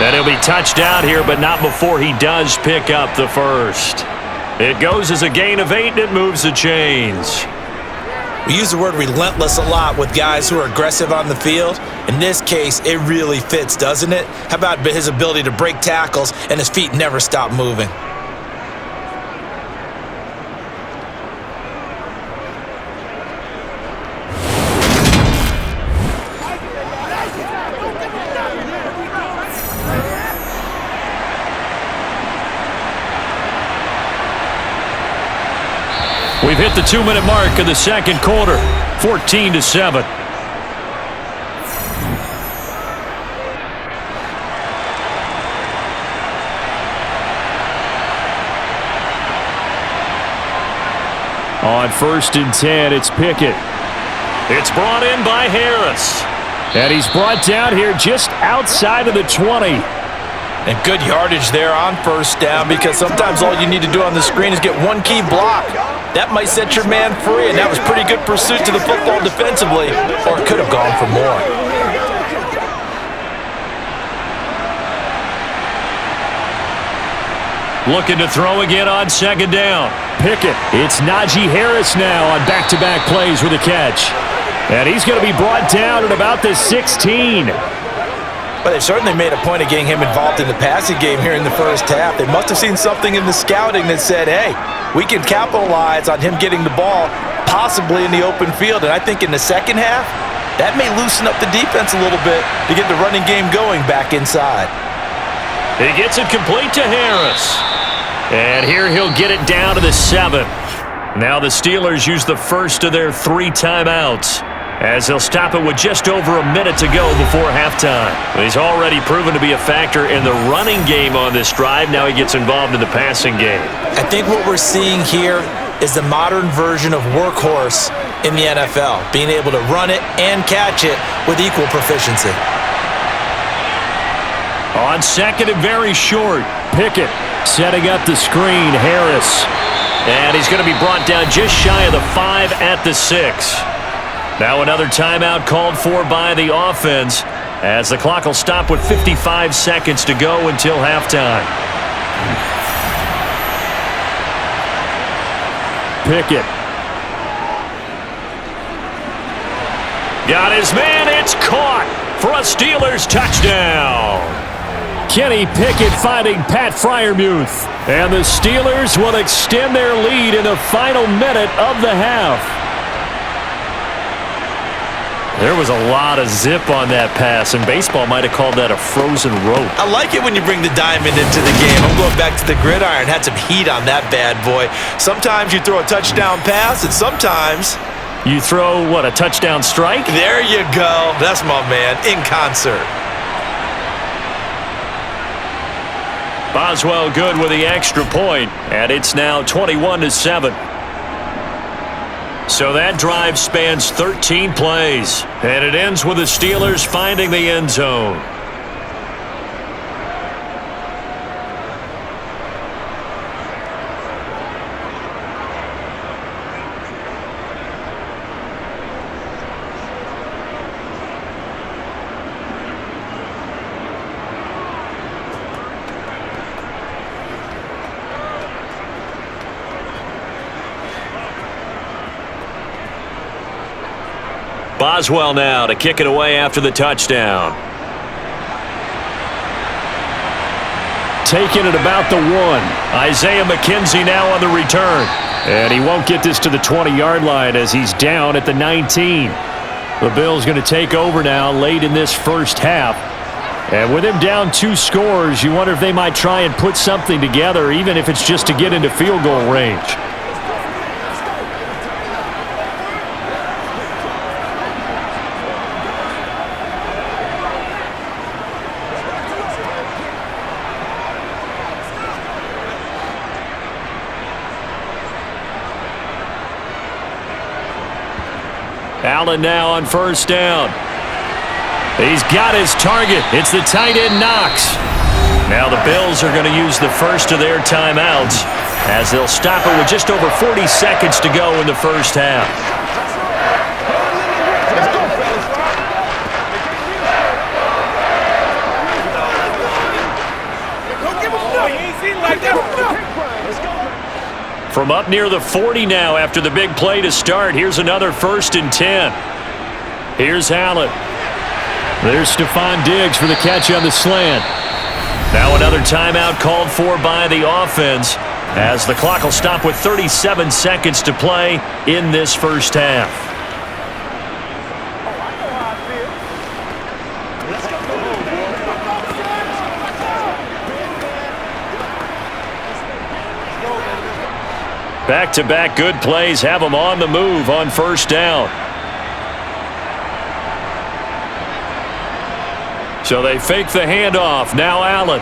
And he'll be touched out here, but not before he does pick up the first. It goes as a gain of 8, and it moves the chains. We use the word relentless a lot with guys who are aggressive on the field. In this case, it really fits, doesn't it? How about his ability to break tackles and his feet never stop moving? We've hit the 2-minute mark of the second quarter, 14-7. On 1st and 10, it's Pickett. It's brought in by Harris. And he's brought down here just outside of the 20. And good yardage there on first down, because sometimes all you need to do on the screen is get one key block. That might set your man free, and that was pretty good pursuit to the football defensively, or it could have gone for more. Looking to throw again on second down. Pickett. It's Najee Harris now on back-to-back plays with a catch. And he's going to be brought down at about the 16. But they've certainly made a point of getting him involved in the passing game here in the first half. They must have seen something in the scouting that said, hey, we can capitalize on him getting the ball possibly in the open field. And I think in the second half, that may loosen up the defense a little bit to get the running game going back inside. He gets it complete to Harris. And here he'll get it down to the 7. Now the Steelers use the first of their 3 timeouts, as they'll stop it with just over a minute to go before halftime. He's already proven to be a factor in the running game on this drive. Now he gets involved in the passing game. I think what we're seeing here is the modern version of workhorse in the NFL, being able to run it and catch it with equal proficiency. On second and very short, Pickett setting up the screen. Harris. And he's going to be brought down just shy of the 5 at the 6. Now another timeout called for by the offense, as the clock will stop with 55 seconds to go until halftime. Pickett. Got his man. It's caught for a Steelers touchdown. Kenny Pickett finding Pat Freiermuth. And the Steelers will extend their lead in the final minute of the half. There was a lot of zip on that pass, and baseball might have called that a frozen rope. I like it when you bring the diamond into the game. I'm going back to the gridiron. Had some heat on that bad boy. Sometimes you throw a touchdown pass, and sometimes you throw, what, a touchdown strike? There you go. That's my man, in concert. Boswell good with the extra point, and it's now 21-7. So that drive spans 13 plays, and it ends with the Steelers finding the end zone. Boswell now to kick it away after the touchdown. Taking it about the 1. Isaiah McKenzie now on the return. And he won't get this to the 20-yard line as he's down at the 19. The Bills going to take over now late in this first half. And with him down 2 scores, you wonder if they might try and put something together, even if it's just to get into field goal range. Allen now on first down. He's got his target. It's the tight end Knox. Now the Bills are going to use the first of their timeouts as they'll stop it with just over 40 seconds to go in the first half. From up near the 40 now after the big play to start, here's another 1st and 10. Here's Allen. There's Stephon Diggs for the catch on the slant. Now another timeout called for by the offense as the clock will stop with 37 seconds to play in this first half. Back-to-back good plays have them on the move on first down. So they fake the handoff. Now Allen.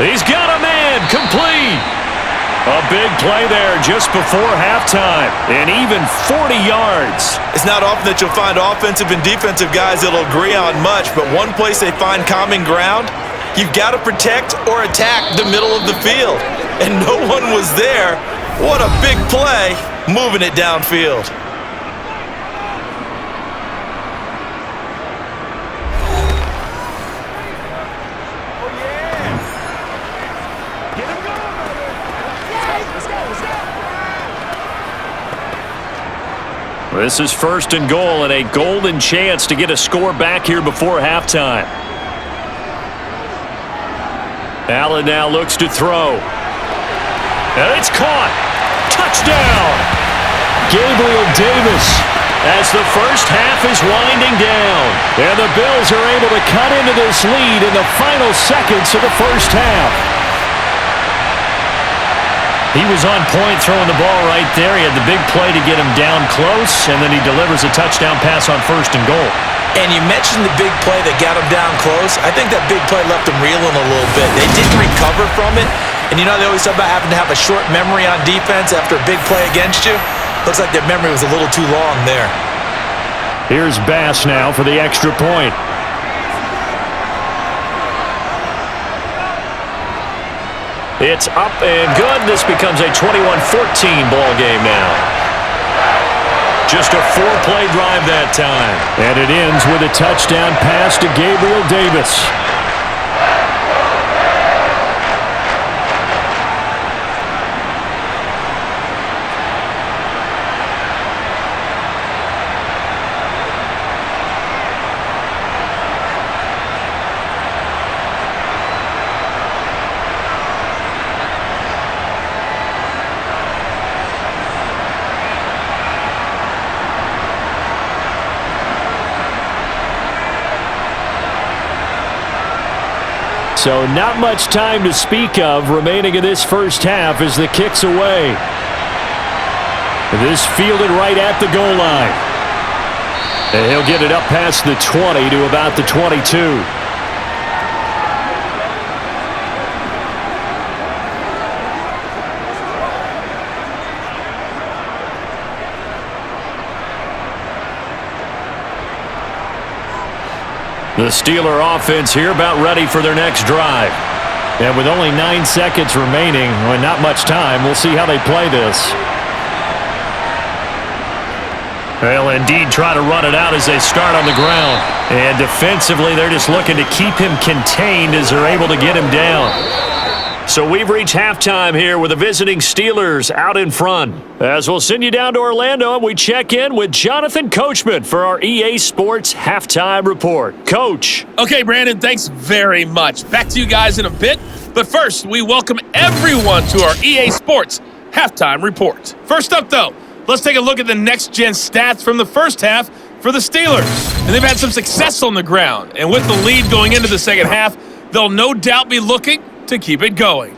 He's got a man. Complete. A big play there just before halftime. And even 40 yards. It's not often that you'll find offensive and defensive guys that'll agree on much, but one place they find common ground, you've got to protect or attack the middle of the field. And no one was there. What a big play, moving it downfield. This is 1st and goal and a golden chance to get a score back here before halftime. Allen now looks to throw. And it's caught. Touchdown. Gabriel Davis as the first half is winding down. And the Bills are able to cut into this lead in the final seconds of the first half. He was on point throwing the ball right there. He had the big play to get him down close, and then he delivers a touchdown pass on 1st and goal. And you mentioned the big play that got him down close. I think that big play left him reeling a little bit. They didn't recover from it. And you know they always talk about having to have a short memory on defense after a big play against you? Looks like their memory was a little too long there. Here's Bass now for the extra point. It's up and good. This becomes a 21-14 ball game now. Just a 4-play drive that time. And it ends with a touchdown pass to Gabriel Davis. So not much time to speak of remaining in this first half as the kick's away. This fielded right at the goal line. And he'll get it up past the 20 to about the 22. The Steeler offense here about ready for their next drive. And with only 9 seconds remaining, and not much time, we'll see how they play this. They'll indeed try to run it out as they start on the ground. And defensively, they're just looking to keep him contained as they're able to get him down. So we've reached halftime here with the visiting Steelers out in front. As we'll send you down to Orlando, and we check in with Jonathan Coachman for our EA Sports Halftime Report. Coach. Okay, Brandon, thanks very much. Back to you guys in a bit. But first, we welcome everyone to our EA Sports Halftime Report. First up, though, let's take a look at the next-gen stats from the first half for the Steelers. And they've had some success on the ground. And with the lead going into the second half, they'll no doubt be looking to keep it going.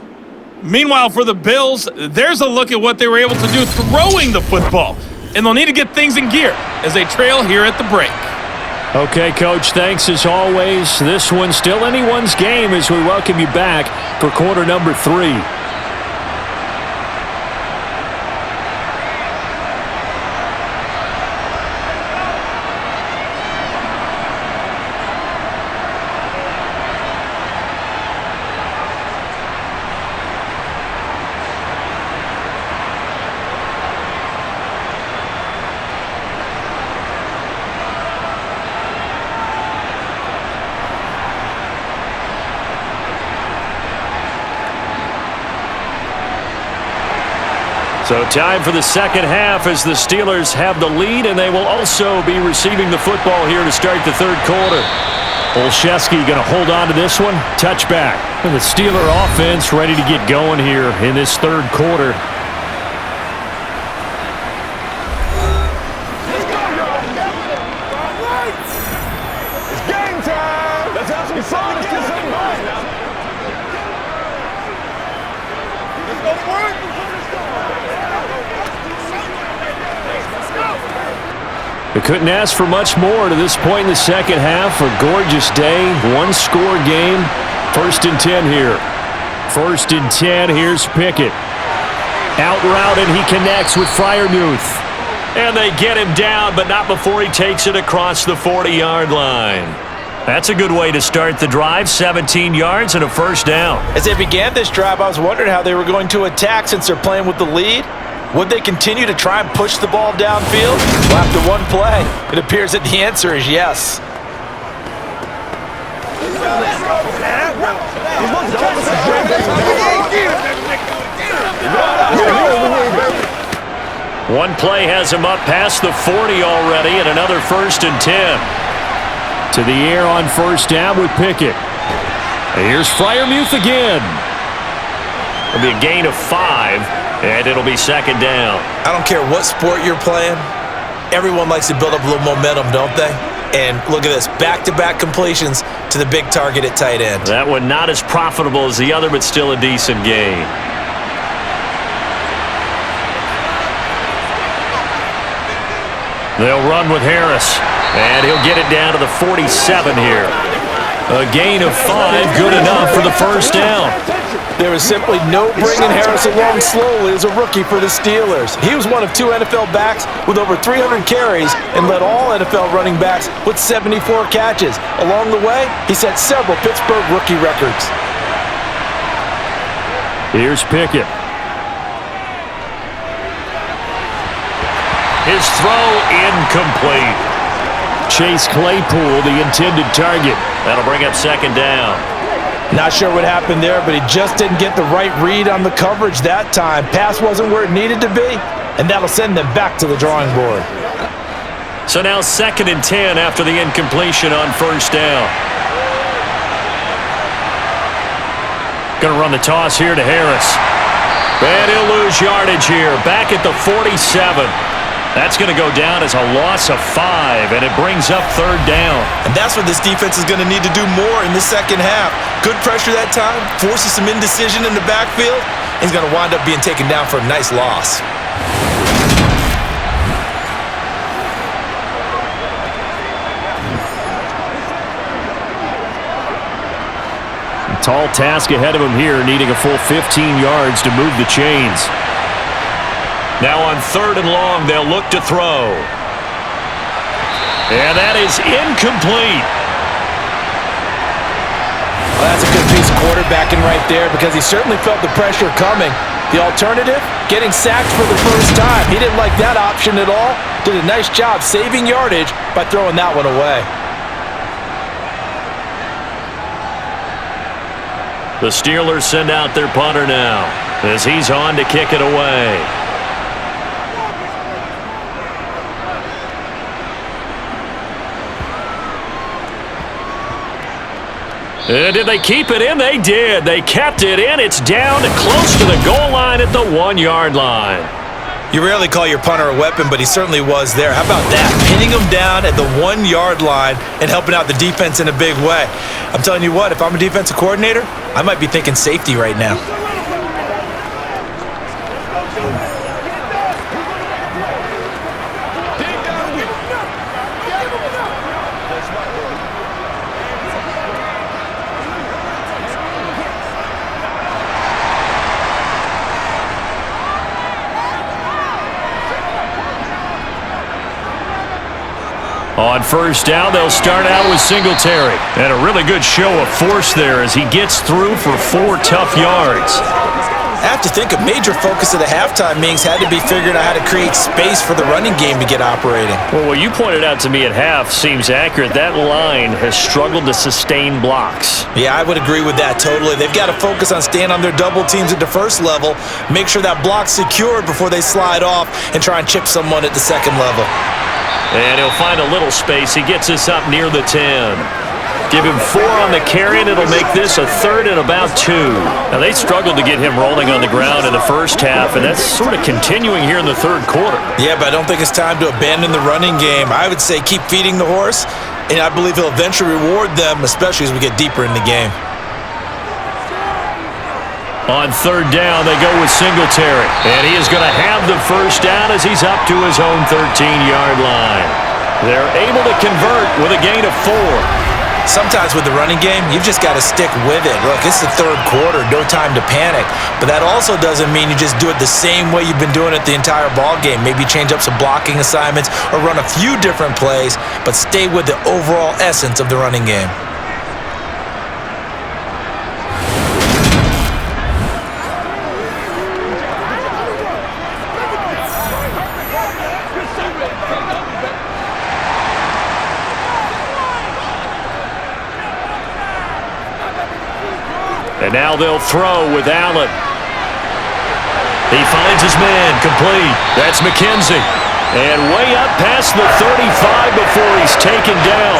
Meanwhile, for the Bills, there's a look at what they were able to do throwing the football. And they'll need to get things in gear as they trail here at the break. Okay, Coach, thanks as always. This one's still anyone's game as we welcome you back for quarter number 3. So time for the second half as the Steelers have the lead, and they will also be receiving the football here to start the third quarter. Olszewski going to hold on to this one. Touchback. And the Steeler offense ready to get going here in this third quarter. They couldn't ask for much more to this point in the second half. A gorgeous day, one-score game. 1st and 10 here. 1st and 10, here's Pickett. Out route, and he connects with Freiermuth. And they get him down, but not before he takes it across the 40-yard line. That's a good way to start the drive, 17 yards and a first down. As they began this drive, I was wondering how they were going to attack since they're playing with the lead. Would they continue to try and push the ball downfield? Well, after one play, it appears that the answer is yes. One play has him up past the 40 already, and another 1st and 10. To the air on 1st down with Pickett. Here's Freiermuth again. It'll be a gain of 5, and it'll be 2nd down. I don't care what sport you're playing. Everyone likes to build up a little momentum, don't they? And look at this, back-to-back completions to the big target at tight end. That one not as profitable as the other, but still a decent gain. They'll run with Harris, and he'll get it down to the 47 here. A gain of 5, good enough for the first down. There was simply no bringing Harris along slowly as a rookie for the Steelers. He was one of 2 NFL backs with over 300 carries and led all NFL running backs with 74 catches. Along the way, he set several Pittsburgh rookie records. Here's Pickett. His throw incomplete. Chase Claypool, the intended target. That'll bring up 2nd down. Not sure what happened there, but he just didn't get the right read on the coverage that time. Pass wasn't where it needed to be, and that'll send them back to the drawing board. So now 2nd and 10 after the incompletion on 1st down. Going to run the toss here to Harris. And he'll lose yardage here, back at the 47. That's going to go down as a loss of 5, and it brings up 3rd down. And that's what this defense is going to need to do more in the second half. Good pressure that time, forces some indecision in the backfield. He's going to wind up being taken down for a nice loss. A tall task ahead of him here, needing a full 15 yards to move the chains. Now on 3rd and long, they'll look to throw. And that is incomplete. Well, that's a good piece of quarterbacking right there because he certainly felt the pressure coming. The alternative, getting sacked for the first time. He didn't like that option at all. Did a nice job saving yardage by throwing that one away. The Steelers send out their punter now as he's on to kick it away. Did they keep it in? They did. They kept it in. It's down to close to the goal line at the 1-yard line. You rarely call your punter a weapon, but he certainly was there. How about that? Pinning him down at the 1-yard line and helping out the defense in a big way. I'm telling you what, if I'm a defensive coordinator, I might be thinking safety right now. On 1st down, they'll start out with Singletary. And a really good show of force there as he gets through for 4 tough yards. I have to think a major focus of the halftime meetings had to be figuring out how to create space for the running game to get operating. Well, what you pointed out to me at half seems accurate. That line has struggled to sustain blocks. Yeah, I would agree with that totally. They've got to focus on staying on their double teams at the first level, make sure that block's secured before they slide off and try and chip someone at the second level. And he'll find a little space. He gets us up near the 10. Give him 4 on the carry, and it'll make this a 3rd and about 2. Now, they struggled to get him rolling on the ground in the first half, and that's sort of continuing here in the third quarter. Yeah, but I don't think it's time to abandon the running game. I would say keep feeding the horse, and I believe he'll eventually reward them, especially as we get deeper in the game. On 3rd down, they go with Singletary, and he is going to have the first down as he's up to his own 13-yard line. They're able to convert with a gain of 4. Sometimes with the running game, you've just got to stick with it. Look, it's the third quarter, no time to panic. But that also doesn't mean you just do it the same way you've been doing it the entire ball game. Maybe change up some blocking assignments or run a few different plays, but stay with the overall essence of the running game. And now they'll throw with Allen. He finds his man, complete. That's McKenzie. And way up past the 35 before he's taken down.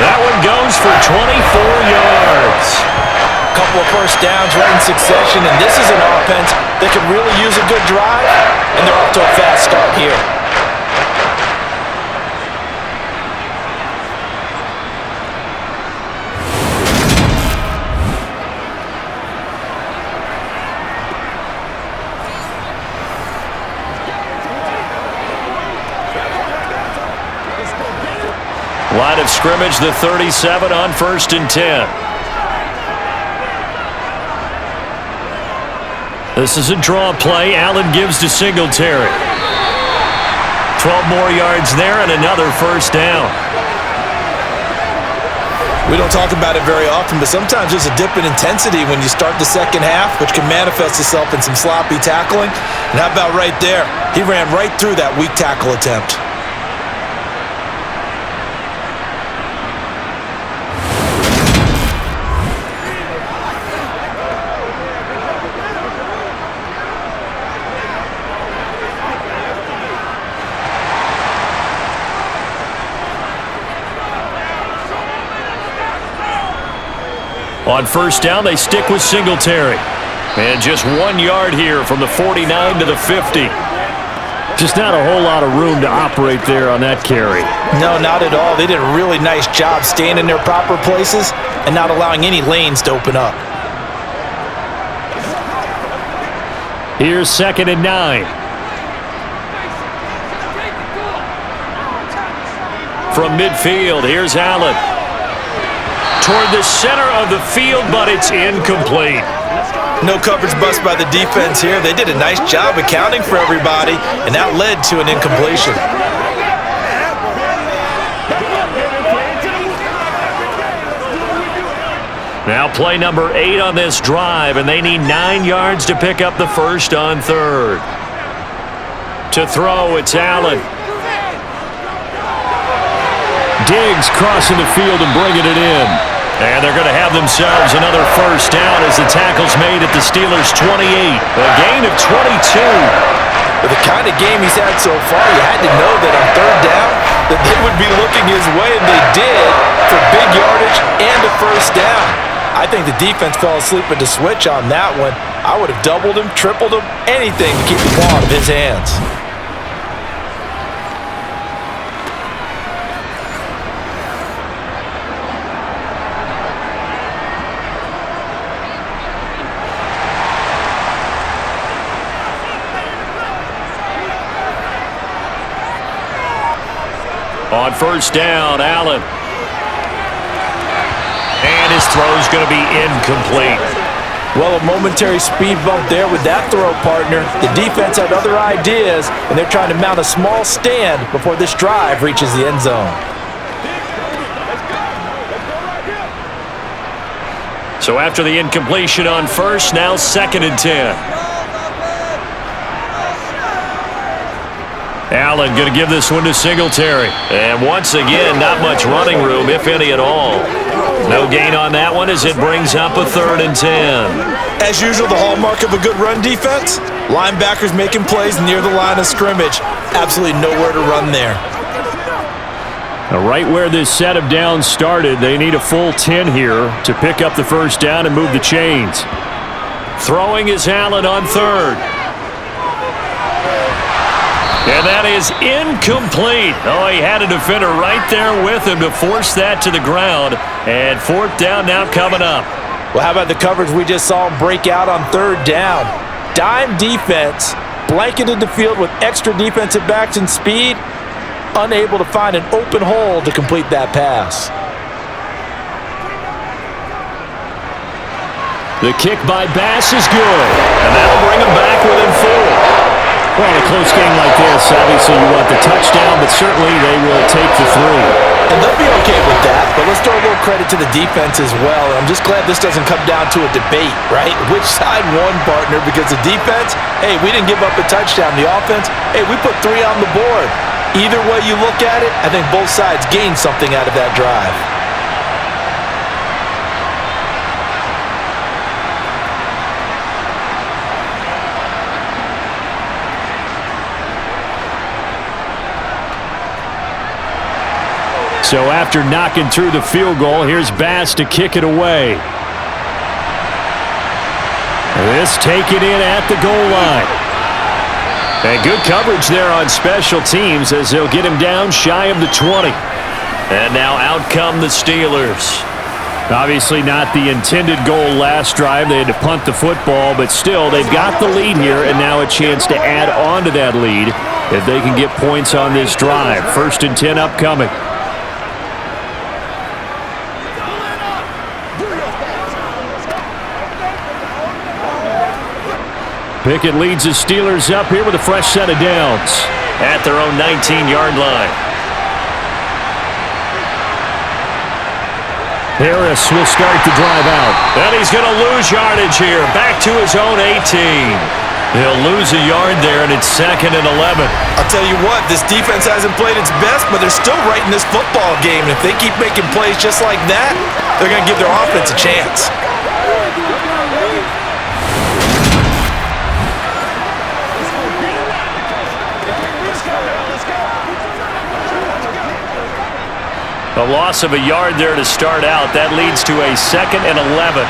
That one goes for 24 yards. Couple of first downs right in succession, and this is an offense that could really use a good drive, and they're off to a fast start here. Line of scrimmage, the 37 on 1st and 10. This is a draw play. Allen gives to Singletary. 12 more yards there and another first down. We don't talk about it very often, but sometimes there's a dip in intensity when you start the second half, which can manifest itself in some sloppy tackling. And how about right there? He ran right through that weak tackle attempt. On 1st down, they stick with Singletary. And just 1 yard here from the 49 to the 50. Just not a whole lot of room to operate there on that carry. No, not at all. They did a really nice job staying in their proper places and not allowing any lanes to open up. Here's 2nd and 9. From midfield, here's Allen. Toward the center of the field, but it's incomplete. No coverage bust by the defense here. They did a nice job accounting for everybody, and that led to an incompletion. Now play number 8 on this drive, and they need 9 yards to pick up the first on 3rd. To throw, it's Allen. Diggs crossing the field and bringing it in. And they're going to have themselves another first down as the tackle's made at the Steelers' 28. A gain of 22. With the kind of game he's had so far, you had to know that on 3rd down that they would be looking his way, and they did, for big yardage and a first down. I think the defense fell asleep at the switch on that one. I would have doubled him, tripled him, anything to keep the ball out of his hands. On 1st down, Allen. And his throw's going to be incomplete. Well, a momentary speed bump there with that throw partner. The defense had other ideas, and they're trying to mount a small stand before this drive reaches the end zone. So after the incompletion on first, now 2nd and 10. Allen going to give this one to Singletary. And once again, not much running room, if any at all. No gain on that one as it brings up a 3rd and 10. As usual, the hallmark of a good run defense, linebackers making plays near the line of scrimmage. Absolutely nowhere to run there. Now, right where this set of downs started, they need a full 10 here to pick up the first down and move the chains. Throwing is Allen on 3rd. And that is incomplete. Oh, he had a defender right there with him to force that to the ground. And 4th down now coming up. Well, how about the coverage we just saw him break out on 3rd down? Dime defense, blanketed the field with extra defensive backs and speed, unable to find an open hole to complete that pass. The kick by Bass is good. And that'll bring him back within 4. Well, in a close game like this, obviously you want the touchdown, but certainly they will take the 3. And they'll be okay with that, but let's throw a little credit to the defense as well. I'm just glad this doesn't come down to a debate, right? Which side won, partner? Because the defense, hey, we didn't give up a touchdown. The offense, hey, we put 3 on the board. Either way you look at it, I think both sides gained something out of that drive. So after knocking through the field goal, here's Bass to kick it away. This taken in at the goal line. And good coverage there on special teams as they'll get him down shy of the 20. And now out come the Steelers. Obviously not the intended goal last drive. They had to punt the football, but still they've got the lead here and now a chance to add on to that lead if they can get points on this drive. 1st and 10 upcoming. Pickett leads the Steelers up here with a fresh set of downs at their own 19-yard line. Harris will start the drive out. And he's going to lose yardage here. Back to his own 18. He'll lose a yard there, and it's 2nd and 11. I'll tell you what, this defense hasn't played its best, but they're still right in this football game. And if they keep making plays just like that, they're going to give their offense a chance. A loss of a yard there to start out. That leads to a 2nd and 11.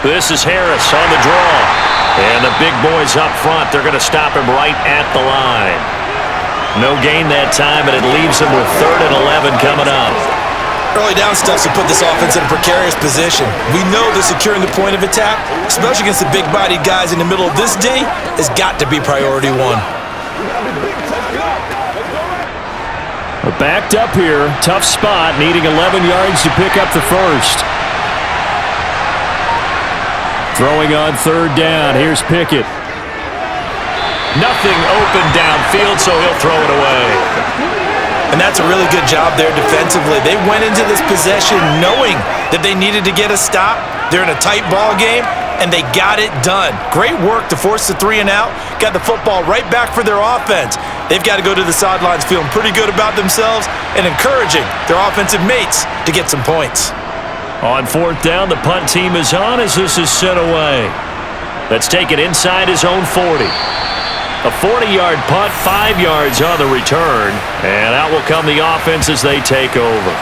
This is Harris on the draw. And the big boys up front, they're going to stop him right at the line. No gain that time, and it leaves him with 3rd and 11 coming up. Early down stuff to put this offense in a precarious position. We know that securing the point of attack, especially against the big-bodied guys in the middle of this D, has got to be priority 1. We're backed up here. Tough spot, needing 11 yards to pick up the first. Throwing on 3rd down. Here's Pickett. Nothing open downfield, so he'll throw it away. And that's a really good job there defensively. They went into this possession knowing that they needed to get a stop. They're in a tight ball game, and they got it done. Great work to force the 3 and out. Got the football right back for their offense. They've got to go to the sidelines feeling pretty good about themselves and encouraging their offensive mates to get some points. On 4th down, the punt team is on as this is sent away. Let's take it inside his own 40. A 40-yard punt, 5 yards on the return. And out will come the offense as they take over.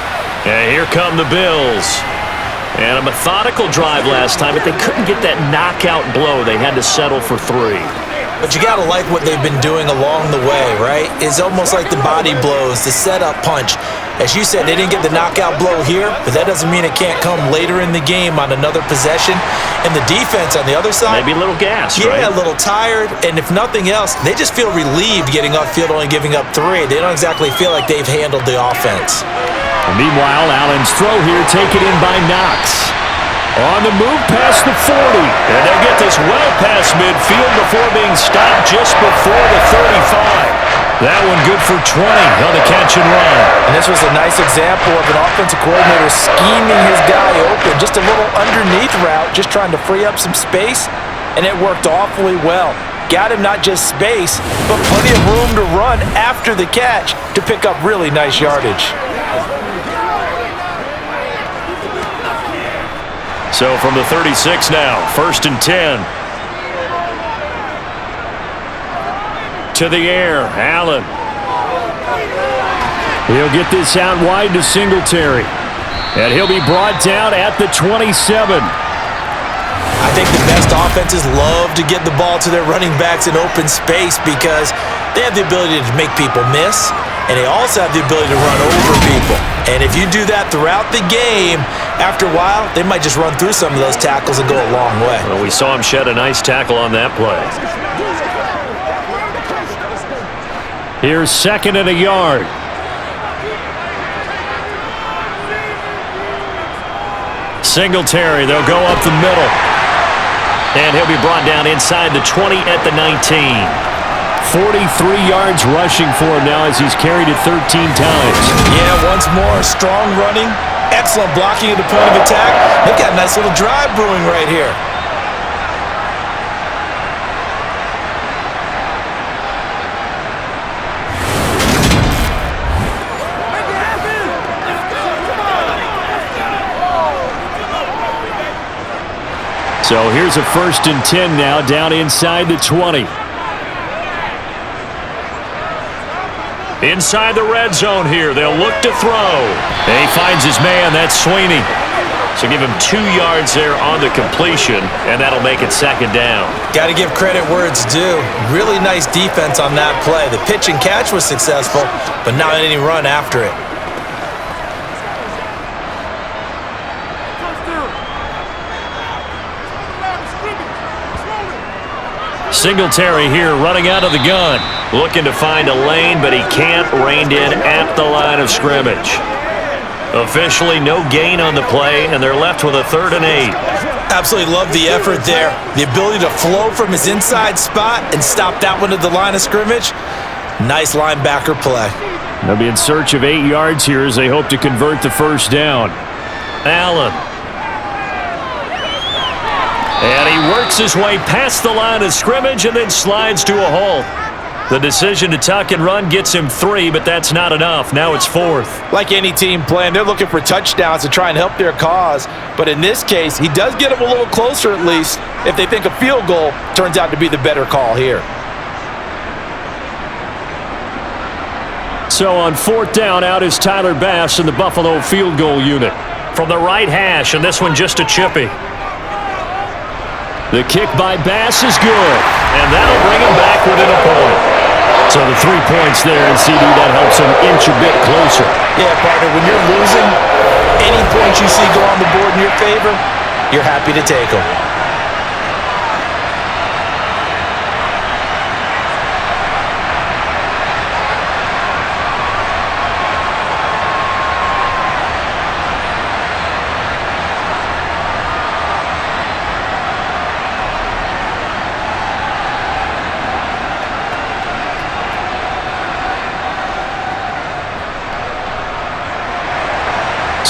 And here come the Bills. And a methodical drive last time, but they couldn't get that knockout blow. They had to settle for 3. But you got to like what they've been doing along the way, right? It's almost like the body blows, the setup punch. As you said, they didn't get the knockout blow here, but that doesn't mean it can't come later in the game on another possession. And the defense on the other side, maybe a little gas, right? Yeah, a little tired. And if nothing else, they just feel relieved getting upfield, only giving up 3. They don't exactly feel like they've handled the offense. Meanwhile, Allen's throw here taken in by Knox. On the move past the 40. And they'll get this well past midfield before being stopped just before the 35. That one good for 20 on the catch and run. And this was a nice example of an offensive coordinator scheming his guy open. Just a little underneath route, just trying to free up some space, and it worked awfully well. Got him not just space, but plenty of room to run after the catch to pick up really nice yardage. So from the 36 now, 1st and 10. To the air, Allen. He'll get this out wide to Singletary. And he'll be brought down at the 27. I think the best offenses love to get the ball to their running backs in open space because they have the ability to make people miss, and they also have the ability to run over people. And if you do that throughout the game, after a while, they might just run through some of those tackles and go a long way. Well, we saw him shed a nice tackle on that play. Here's 2nd and a yard. Singletary, they'll go up the middle. And he'll be brought down inside the 20 at the 19. 43 yards rushing for him now as he's carried it 13 times. Yeah, once more, strong running, excellent blocking at the point of attack. They've got a nice little drive brewing right here. So here's a 1st and 10 now, down inside the 20. Inside the red zone here, they'll look to throw. And he finds his man, that's Sweeney. So give him 2 yards there on the completion, and that'll make it 2nd down. Got to give credit where it's due. Really nice defense on that play. The pitch and catch was successful, but not any run after it. Singletary here running out of the gun. Looking to find a lane, but he can't. Reined in at the line of scrimmage. Officially no gain on the play, and they're left with a 3rd and 8. Absolutely love the effort there. The ability to flow from his inside spot and stop that one at the line of scrimmage. Nice linebacker play. They'll be in search of 8 yards here as they hope to convert the 1st down. Allen. And he works his way past the line of scrimmage and then slides to a halt. The decision to tuck and run gets him 3, but that's not enough. Now it's 4th. Like any team playing, they're looking for touchdowns to try and help their cause. But in this case, he does get them a little closer at least if they think a field goal turns out to be the better call here. So on 4th down, out is Tyler Bass in the Buffalo field goal unit. From the right hash, and this one just a chippy. The kick by Bass is good, and that'll bring him back within a point. So the 3 points there, and CD, that helps him inch a bit closer. Yeah, partner, when you're losing, any points you see go on the board in your favor, you're happy to take them.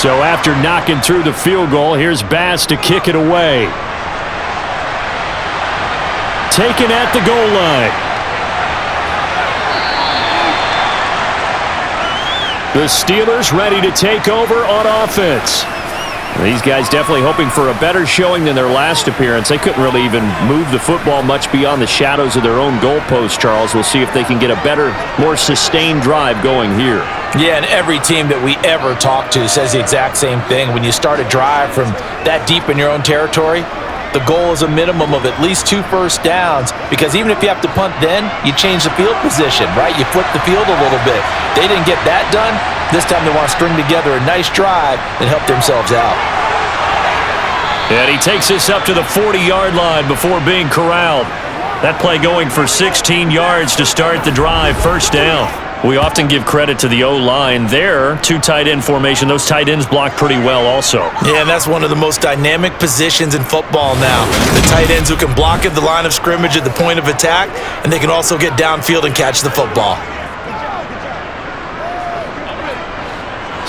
So after knocking through the field goal, here's Bass to kick it away. Taken at the goal line. The Steelers ready to take over on offense. These guys definitely hoping for a better showing than their last appearance. They couldn't really even move the football much beyond the shadows of their own goalpost, Charles. We'll see if they can get a better, more sustained drive going here. Yeah, and every team that we ever talk to says the exact same thing. When you start a drive from that deep in your own territory, the goal is a minimum of at least 2 first downs, because even if you have to punt then, you change the field position, right? You flip the field a little bit. They didn't get that done. This time they want to string together a nice drive and help themselves out. And he takes this up to the 40-yard line before being corralled. That play going for 16 yards to start the drive, 1st down. We often give credit to the O-line there. 2 tight end formation. Those tight ends block pretty well also. Yeah, and that's one of the most dynamic positions in football now. The tight ends who can block at the line of scrimmage at the point of attack, and they can also get downfield and catch the football.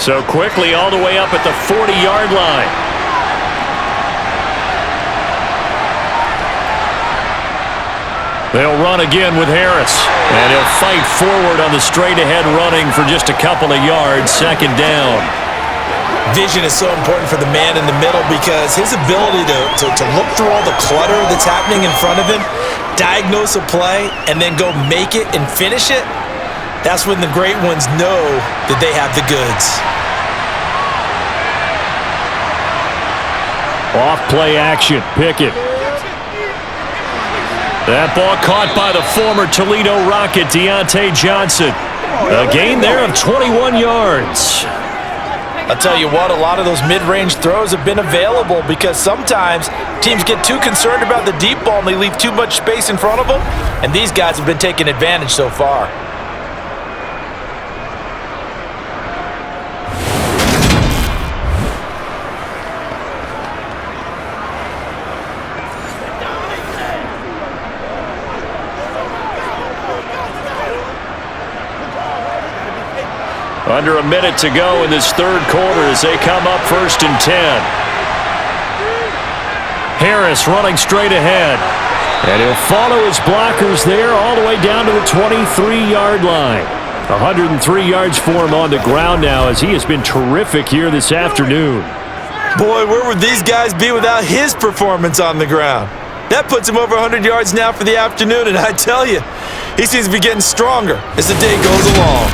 So quickly all the way up at the 40-yard line. They'll run again with Harris. And he'll fight forward on the straight-ahead running for just a couple of yards. Second down. Vision is so important for the man in the middle because his ability to look through all the clutter that's happening in front of him, diagnose a play, and then go make it and finish it, that's when the great ones know that they have the goods. Off play action, Pickett. That ball caught by the former Toledo Rocket, Deontay Johnson. A gain there of 21 yards. I'll tell you what, a lot of those mid-range throws have been available because sometimes teams get too concerned about the deep ball and they leave too much space in front of them, and these guys have been taking advantage so far. Under a minute to go in this third quarter as they come up 1st and 10. Harris running straight ahead. And he'll follow his blockers there all the way down to the 23-yard line. 103 yards for him on the ground now as he has been terrific here this afternoon. Boy, where would these guys be without his performance on the ground? That puts him over 100 yards now for the afternoon, and I tell you, he seems to be getting stronger as the day goes along.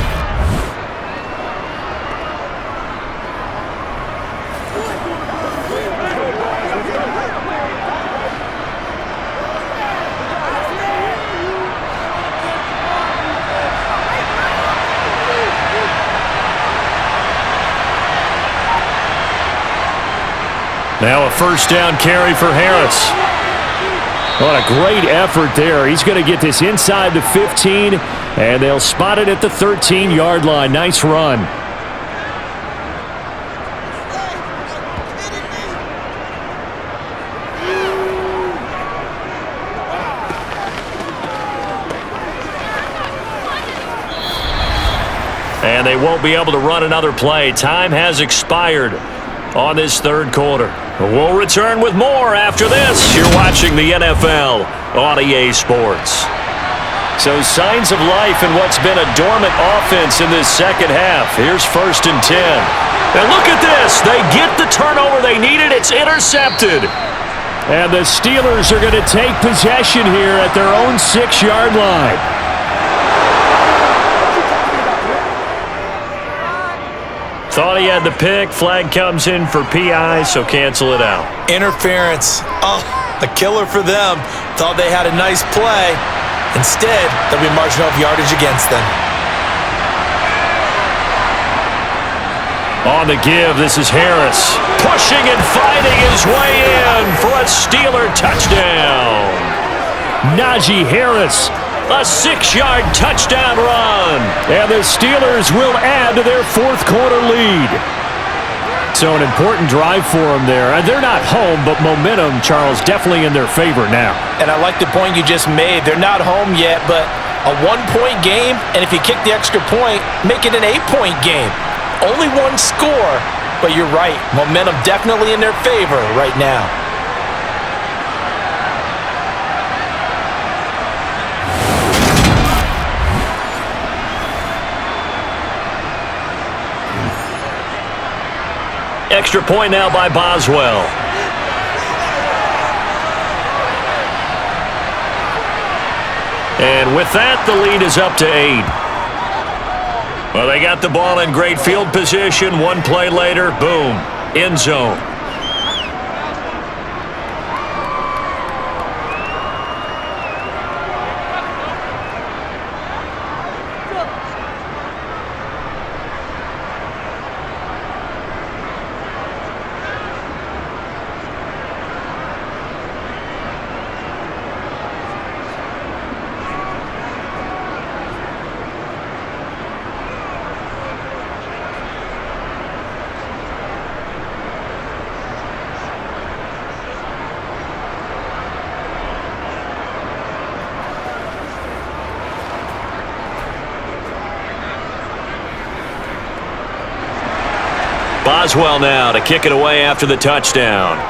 Now a first down carry for Harris. What a great effort there. He's going to get this inside the 15, and they'll spot it at the 13-yard line. Nice run. And they won't be able to run another play. Time has expired on this third quarter. We'll return with more after this. You're watching the NFL on EA Sports. So signs of life in what's been a dormant offense in this second half. Here's 1st and 10. And look at this. They get the turnover they needed. It's intercepted. And the Steelers are going to take possession here at their own 6-yard line. Thought he had the pick. Flag comes in for PI, so cancel it out. Interference. Oh, a killer for them. Thought they had a nice play. Instead, they'll be marching off yardage against them. On the give, this is Harris. Pushing and fighting his way in for a Steeler touchdown. Najee Harris. A 6-yard touchdown run. And the Steelers will add to their fourth quarter lead. So an important drive for them there. And they're not home, but momentum, Charles, definitely in their favor now. And I like the point you just made. They're not home yet, but a 1-point game, and if you kick the extra point, make it an 8-point game. Only one score, but you're right. Momentum definitely in their favor right now. Extra point now by Boswell. And with that, the lead is up to 8. Well, they got the ball in great field position. One play later, boom, end zone. Boswell now to kick it away after the touchdown.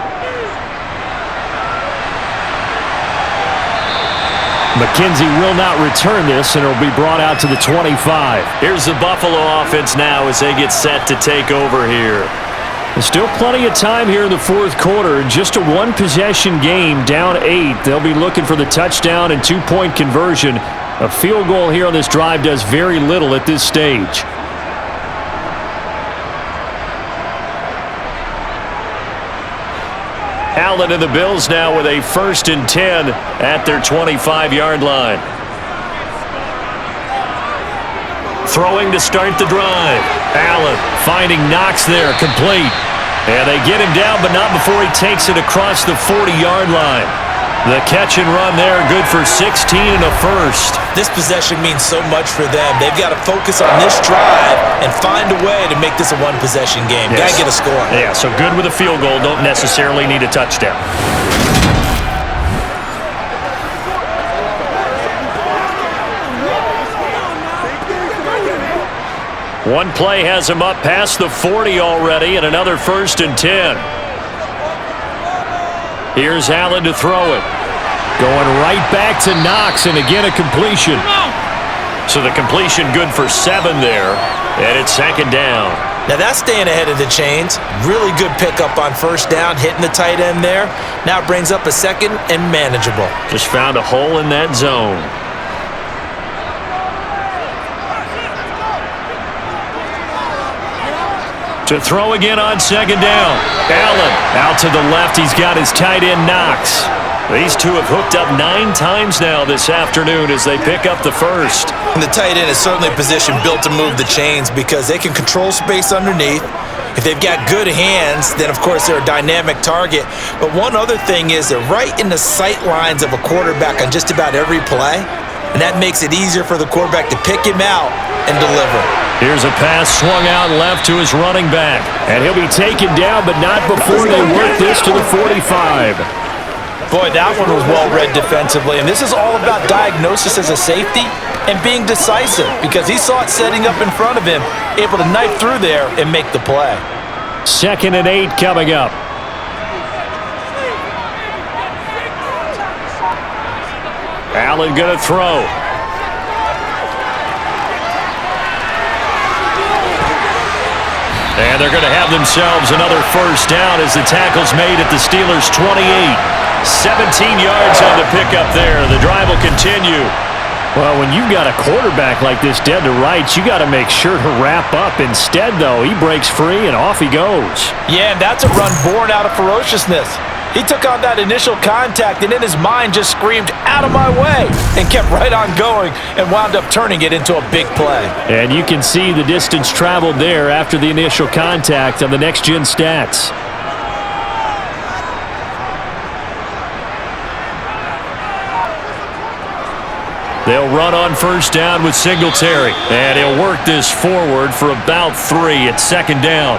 McKenzie will not return this, and it'll be brought out to the 25. Here's the Buffalo offense now as they get set to take over here. There's still plenty of time here in the fourth quarter. Just a one-possession game, down 8. They'll be looking for the touchdown and two-point conversion. A field goal here on this drive does very little at this stage. Allen and the Bills now with a 1st and 10 at their 25-yard line. Throwing to start the drive. Allen finding Knox there, complete. And they get him down, but not before he takes it across the 40-yard line. The catch and run there, good for 16 and a first. This possession means so much for them. They've got to focus on this drive and find a way to make this a one-possession game. Yes. Got to get a score. Yeah, so good with a field goal. Don't necessarily need a touchdown. One play has him up past the 40 already, and another 1st and 10. Here's Allen to throw it. Going right back to Knox, and again a completion. So the completion good for 7 there, and it's 2nd down. Now that's staying ahead of the chains. Really good pickup on 1st down, hitting the tight end there. Now it brings up a 2nd and manageable. Just found a hole in that zone. To throw again on 2nd down. Allen out to the left. He's got his tight end Knox. These two have hooked up 9 times now this afternoon as they pick up the 1st. And the tight end is certainly a position built to move the chains because they can control space underneath. If they've got good hands, then of course they're a dynamic target. But one other thing is they're right in the sight lines of a quarterback on just about every play. And that makes it easier for the quarterback to pick him out and deliver. Here's a pass swung out left to his running back. And he'll be taken down, but not before they work this to the 45. Boy, that one was well-read defensively. And this is all about diagnosis as a safety and being decisive because he saw it setting up in front of him, able to knife through there and make the play. 2nd and 8 coming up. Allen going to throw. And they're going to have themselves another 1st down as the tackle's made at the Steelers' 28. 17 yards on the pickup there. The drive will continue. Well, when you've got a quarterback like this dead to rights, you got to make sure to wrap up. Instead, though, he breaks free and off he goes. Yeah, and that's a run born out of ferociousness. He took on that initial contact and in his mind just screamed, "Out of my way," and kept right on going and wound up turning it into a big play. And you can see the distance traveled there after the initial contact on the next-gen stats. They'll run on 1st down with Singletary. And he'll work this forward for about 3 at 2nd down.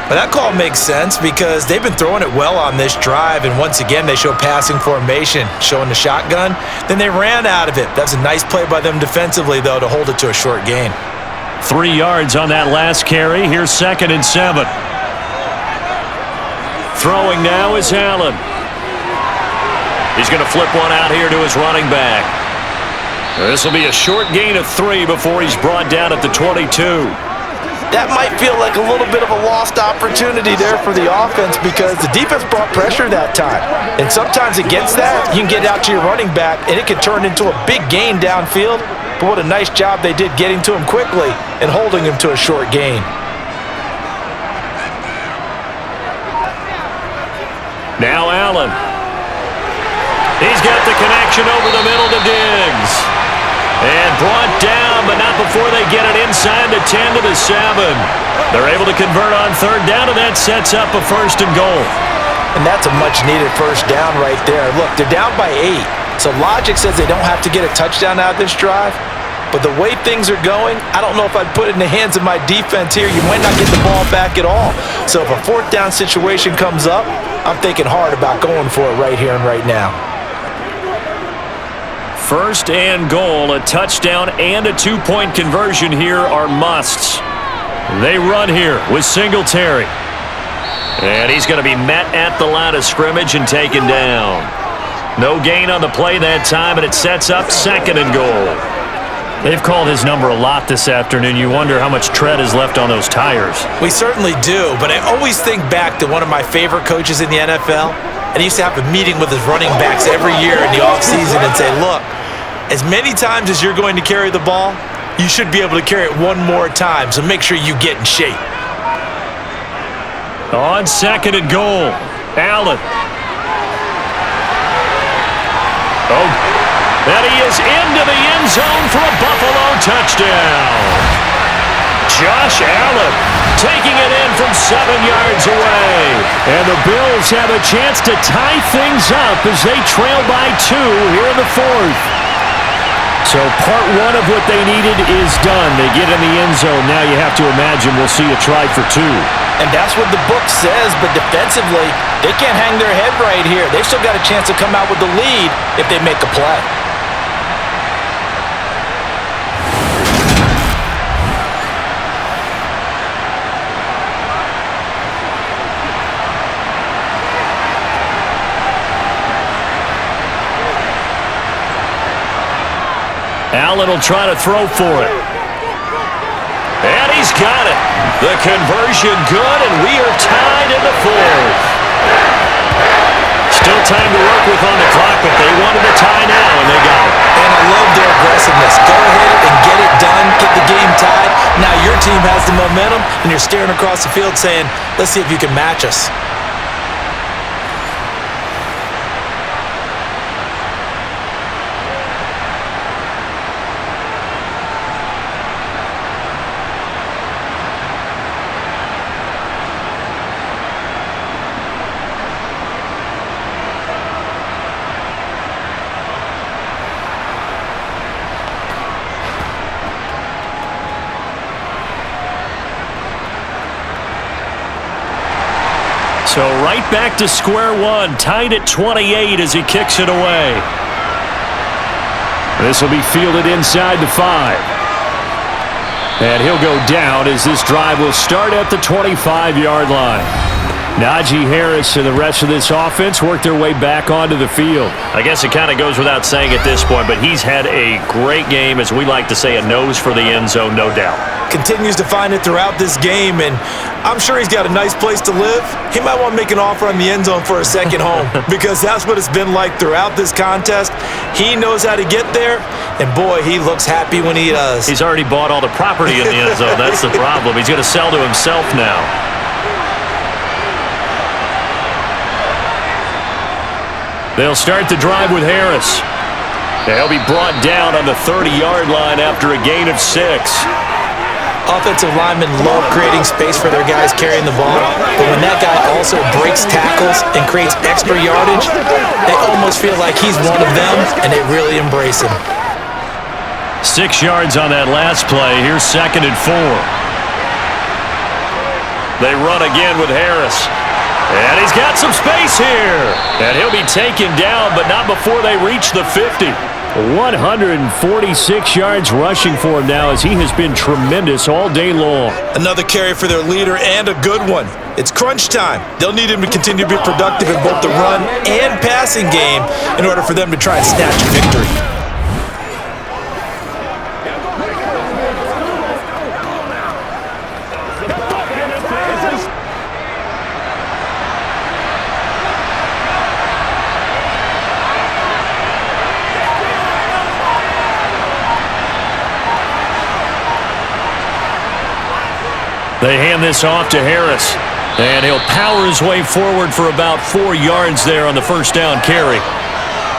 But that call makes sense because they've been throwing it well on this drive, and once again they show passing formation, showing the shotgun. Then they ran out of it. That's a nice play by them defensively, though, to hold it to a short gain. 3 yards on that last carry. Here's 2nd and 7. Throwing now is Allen. He's going to flip one out here to his running back. This will be a short gain of 3 before he's brought down at the 22. That might feel like a little bit of a lost opportunity there for the offense because the defense brought pressure that time. And sometimes against that, you can get out to your running back, and it can turn into a big gain downfield. But what a nice job they did getting to him quickly and holding him to a short gain. Now Allen. He's got the connection over the middle to Diggs. And brought down, but not before they get it inside the 10 to the 7. They're able to convert on 3rd down, and that sets up a 1st and goal. And that's a much-needed 1st down right there. Look, they're down by 8, so logic says they don't have to get a touchdown out of this drive. But the way things are going, I don't know if I'd put it in the hands of my defense here. You might not get the ball back at all. So if a 4th down situation comes up, I'm thinking hard about going for it right here and right now. 1st and goal, a touchdown and a 2-point conversion here are musts. They run here with Singletary. And he's going to be met at the line of scrimmage and taken down. No gain on the play that time, and it sets up 2nd and goal. They've called his number a lot this afternoon. You wonder how much tread is left on those tires. We certainly do, but I always think back to one of my favorite coaches in the NFL, and he used to have a meeting with his running backs every year in the offseason and say, look, as many times as you're going to carry the ball, you should be able to carry it one more time, so make sure you get in shape. On 2nd and goal, Allen. Oh, and he is into the end zone for a Buffalo touchdown. Josh Allen taking it in from 7 yards away. And the Bills have a chance to tie things up as they trail by 2 here in the 4th. So part 1 of what they needed is done. They get in the end zone. Now you have to imagine we'll see a try for 2. And that's what the book says, but defensively, they can't hang their head right here. They've still got a chance to come out with the lead if they make a play. Allen will try to throw for it. And he's got it. The conversion good, and we are tied in the 4th. Still time to work with on the clock, but they wanted the tie now, and they got it. And I love their aggressiveness. Go ahead and get it done, get the game tied. Now your team has the momentum, and you're staring across the field saying, let's see if you can match us. So right back to square one, tied at 28 as he kicks it away. This will be fielded inside the 5. And he'll go down as this drive will start at the 25-yard line. Najee Harris and the rest of this offense work their way back onto the field. I guess it kind of goes without saying at this point, but he's had a great game, as we like to say, a nose for the end zone, no doubt. Continues to find it throughout this game, and I'm sure he's got a nice place to live. He might want to make an offer on the end zone for a second home because that's what it's been like throughout this contest. He knows how to get there, and boy, he looks happy when he does. He's already bought all the property in the end zone. That's the problem. He's going to sell to himself now. They'll start the drive with Harris. They'll be brought down on the 30-yard line after a gain of 6. Offensive linemen love creating space for their guys carrying the ball, but when that guy also breaks tackles and creates extra yardage, they almost feel like he's one of them, and they really embrace him. 6 yards on that last play. Here's 2nd and 4. They run again with Harris. And he's got some space here. And he'll be taken down, but not before they reach the 50. 146 yards rushing for him now as he has been tremendous all day long. Another carry for their leader and a good one. It's crunch time. They'll need him to continue to be productive in both the run and passing game in order for them to try and snatch a victory. They hand this off to Harris, and he'll power his way forward for about 4 yards there on the first down carry.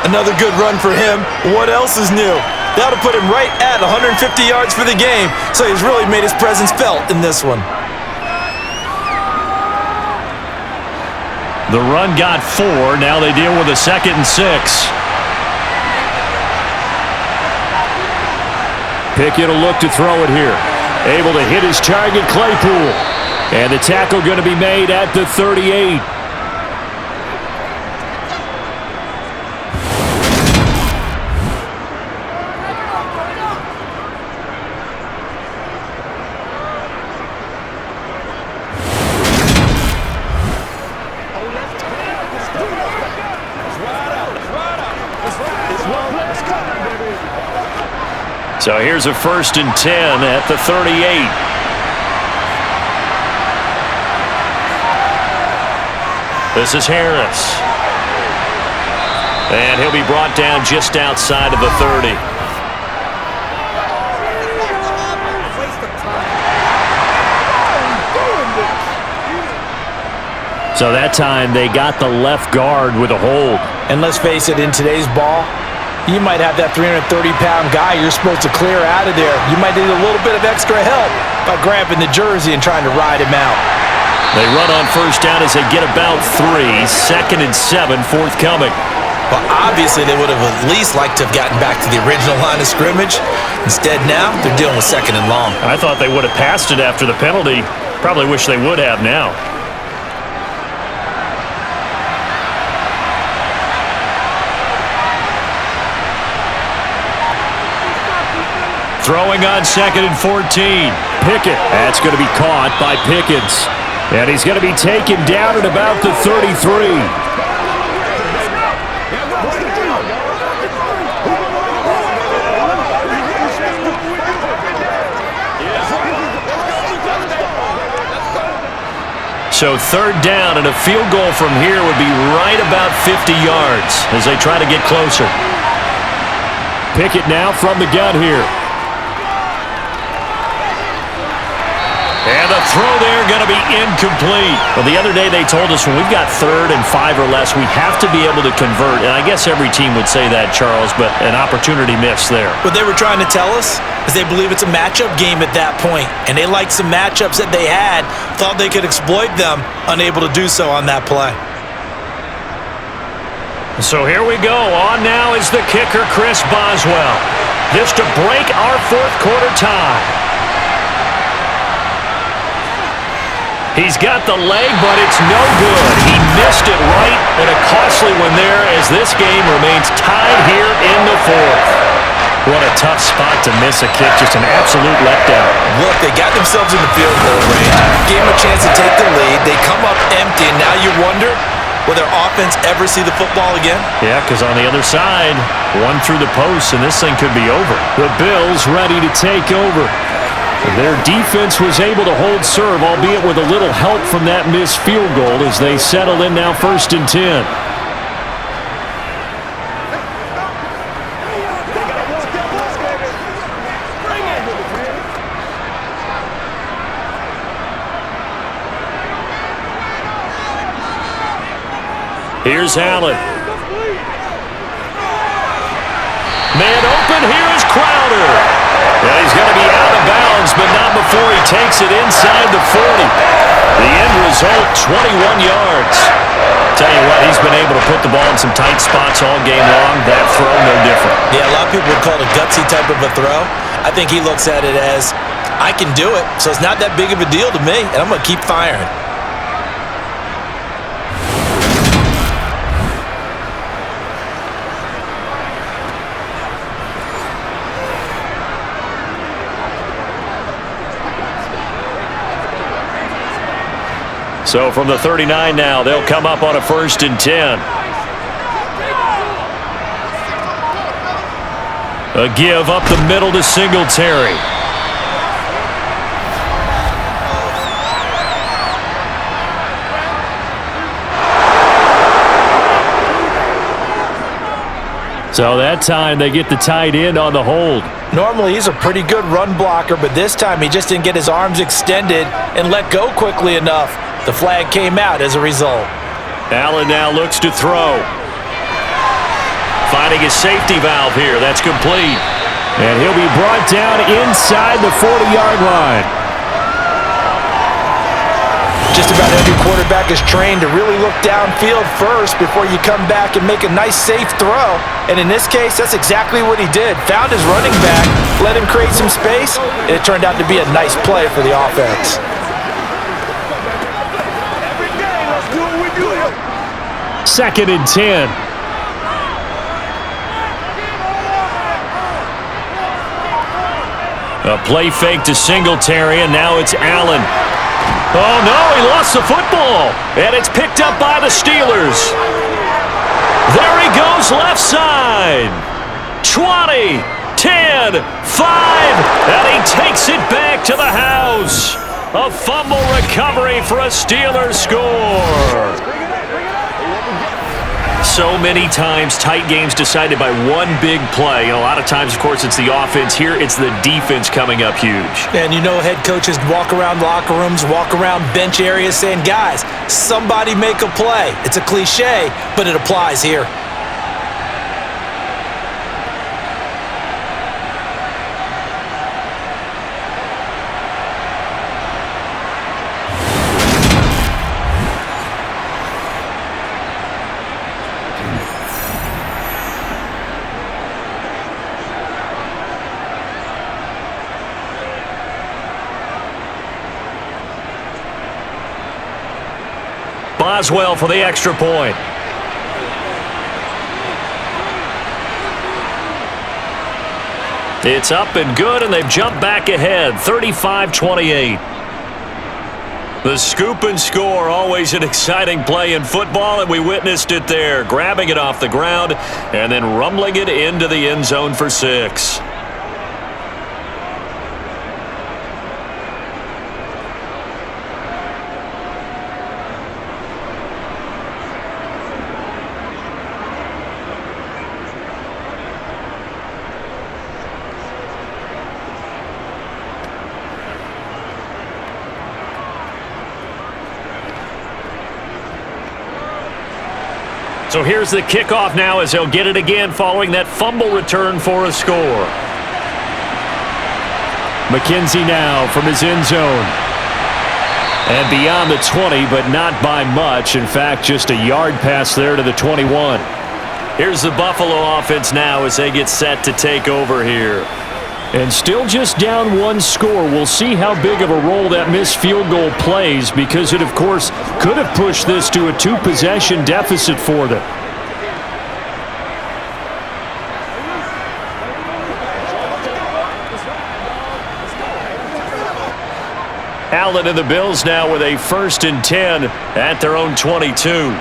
Another good run for him. What else is new? That'll put him right at 150 yards for the game, so he's really made his presence felt in this one. The run got 4. Now they deal with a 2nd and 6. Pickett will look to throw it here. Able to hit his target, Claypool. And the tackle going to be made at the 38. So here's a 1st and 10 at the 38. This is Harris. And he'll be brought down just outside of the 30. So that time they got the left guard with a hold. And let's face it, in today's ball, you might have that 330-pound guy you're supposed to clear out of there. You might need a little bit of extra help by grabbing the jersey and trying to ride him out. They run on 1st down as they get about 3. 2nd and 7 forthcoming. Well, obviously they would have at least liked to have gotten back to the original line of scrimmage. Instead now, they're dealing with 2nd and long. I thought they would have passed it after the penalty. Probably wish they would have now. Throwing on 2nd and 14. Pickett. That's going to be caught by Pickett. And he's going to be taken down at about the 33. So 3rd down, and a field goal from here would be right about 50 yards as they try to get closer. Pickett now from the gun here. And the throw there going to be incomplete. Well, the other day they told us when we've got 3rd and 5 or less, we have to be able to convert. And I guess every team would say that, Charles, but an opportunity missed there. What they were trying to tell us is they believe it's a matchup game at that point. And they liked some matchups that they had, thought they could exploit them, unable to do so on that play. So here we go. On now is the kicker, Chris Boswell. This to break our 4th quarter tie. He's got the leg, but it's no good. He missed it right, and a costly one there as this game remains tied here in the 4th. What a tough spot to miss a kick. Just an absolute letdown. Look, they got themselves in the field goal range. Gave them a chance to take the lead. They come up empty, and now you wonder, will their offense ever see the football again? Yeah, because on the other side, one through the post, and this thing could be over. The Bills ready to take over. Their defense was able to hold serve, albeit with a little help from that missed field goal as they settle in now 1st and 10. Here's Allen. Man open, here is Crowder. Well, he's going to be out of bounds, but not before he takes it inside the 40. The end result, 21 yards. Tell you what, he's been able to put the ball in some tight spots all game long. That throw, no different. Yeah, a lot of people would call it a gutsy type of a throw. I think he looks at it as, I can do it, so it's not that big of a deal to me, and I'm going to keep firing. So from the 39 now, they'll come up on a 1st and 10. A give up the middle to Singletary. So that time they get the tight end on the hold. Normally he's a pretty good run blocker, but this time he just didn't get his arms extended and let go quickly enough. The flag came out as a result. Allen now looks to throw. Finding his safety valve here. That's complete. And he'll be brought down inside the 40-yard line. Just about every quarterback is trained to really look downfield first before you come back and make a nice, safe throw. And in this case, that's exactly what he did. Found his running back, let him create some space, and it turned out to be a nice play for the offense. 2nd and 10. A play fake to Singletary, and now it's Allen. Oh, no, he lost the football. And it's picked up by the Steelers. There he goes left side. 20, 10. 1, 5, and he takes it back to the house. A fumble recovery for a Steelers score. So many times, tight games decided by one big play. And a lot of times, of course, it's the offense. Here, it's the defense coming up huge. And you know head coaches walk around locker rooms, walk around bench areas saying, guys, somebody make a play. It's a cliche, but it applies here. Boswell for the extra point. It's up and good, and they've jumped back ahead, 35-28. The scoop and score, always an exciting play in football, and we witnessed it there, grabbing it off the ground and then rumbling it into the end zone for 6. So here's the kickoff now as they'll get it again following that fumble return for a score. McKenzie now from his end zone. And beyond the 20, but not by much. In fact, just a yard pass there to the 21. Here's the Buffalo offense now as they get set to take over here. And still just down one score. We'll see how big of a role that missed field goal plays, because it, of course, could have pushed this to a 2-possession deficit for them. Allen and the Bills now with a 1st and 10 at their own 22.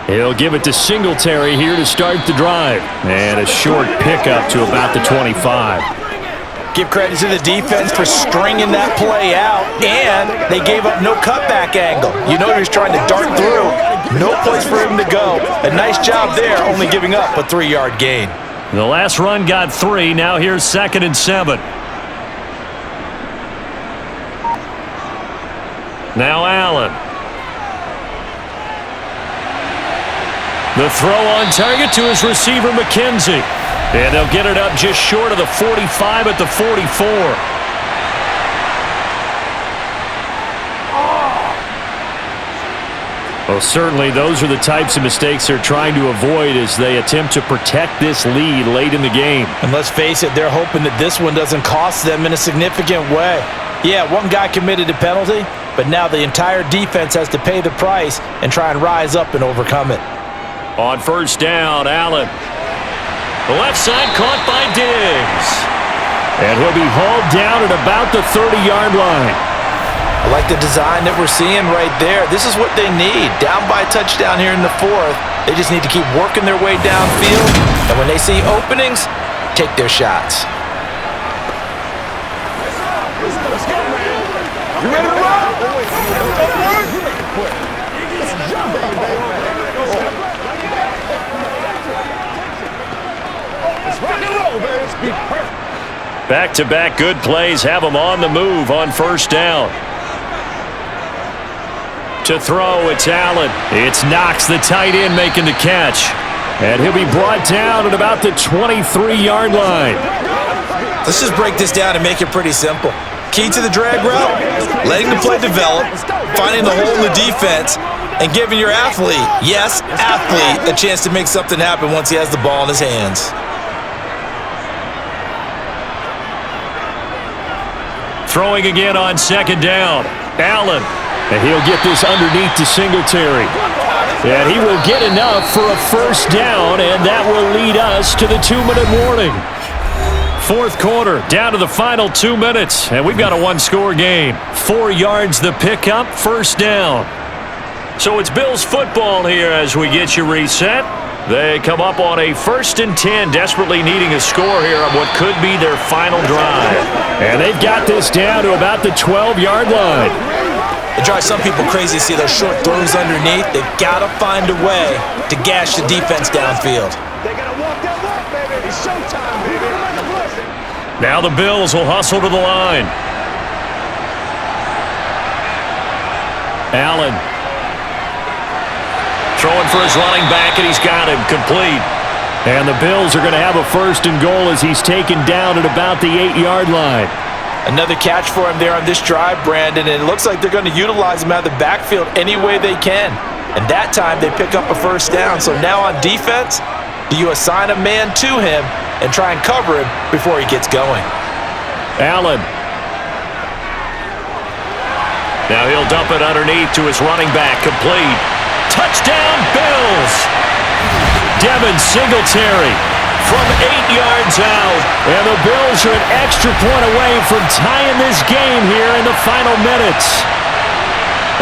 He'll give it to Singletary here to start the drive. And a short pickup to about the 25. Give credit to the defense for stringing that play out, and they gave up no cutback angle. You know he was trying to dart through. No place for him to go. A nice job there, only giving up a 3-yard gain. The last run got 3. Now here's 2nd and 7. Now Allen. The throw on target to his receiver, McKenzie. And they'll get it up just short of the 45 at the 44. Well, certainly those are the types of mistakes they're trying to avoid as they attempt to protect this lead late in the game. And let's face it, they're hoping that this one doesn't cost them in a significant way. Yeah, one guy committed a penalty, but now the entire defense has to pay the price and try and rise up and overcome it. On 1st down, Allen. The left side caught by Diggs. And he'll be hauled down at about the 30-yard line. I like the design that we're seeing right there. This is what they need. Down by a touchdown here in the 4th. They just need to keep working their way downfield. And when they see openings, take their shots. You ready to roll? Back-to-back good plays have them on the move on 1st down. To throw, it's Allen. It's Knox, the tight end, making the catch. And he'll be brought down at about the 23-yard line. Let's just break this down and make it pretty simple. Key to the drag route, letting the play develop, finding the hole in the defense, and giving your athlete, yes, athlete, a chance to make something happen once he has the ball in his hands. Throwing again on 2nd down. Allen. And he'll get this underneath to Singletary. And he will get enough for a 1st down, and that will lead us to the 2-minute warning. 4th quarter, down to the final 2 minutes, and we've got a 1-score game. 4 yards the pickup, 1st down. So it's Bills football here as we get you reset. They come up on a 1st and 10, desperately needing a score here on what could be their final drive. And they've got this down to about the 12-yard line. It drives some people crazy to see those short throws underneath. They've got to find a way to gash the defense downfield. They gotta walk that walk, baby. It's showtime, baby. Now the Bills will hustle to the line. Allen. Throwing for his running back, and he's got him complete. And the Bills are going to have a 1st and goal as he's taken down at about the 8-yard line. Another catch for him there on this drive, Brandon, and it looks like they're going to utilize him out of the backfield any way they can. And that time they pick up a 1st down. So now on defense, do you assign a man to him and try and cover him before he gets going? Allen. Now he'll dump it underneath to his running back, complete. Touchdown, Bills! Devin Singletary From 8 yards out. And the Bills are an extra point away from tying this game here in the final minutes.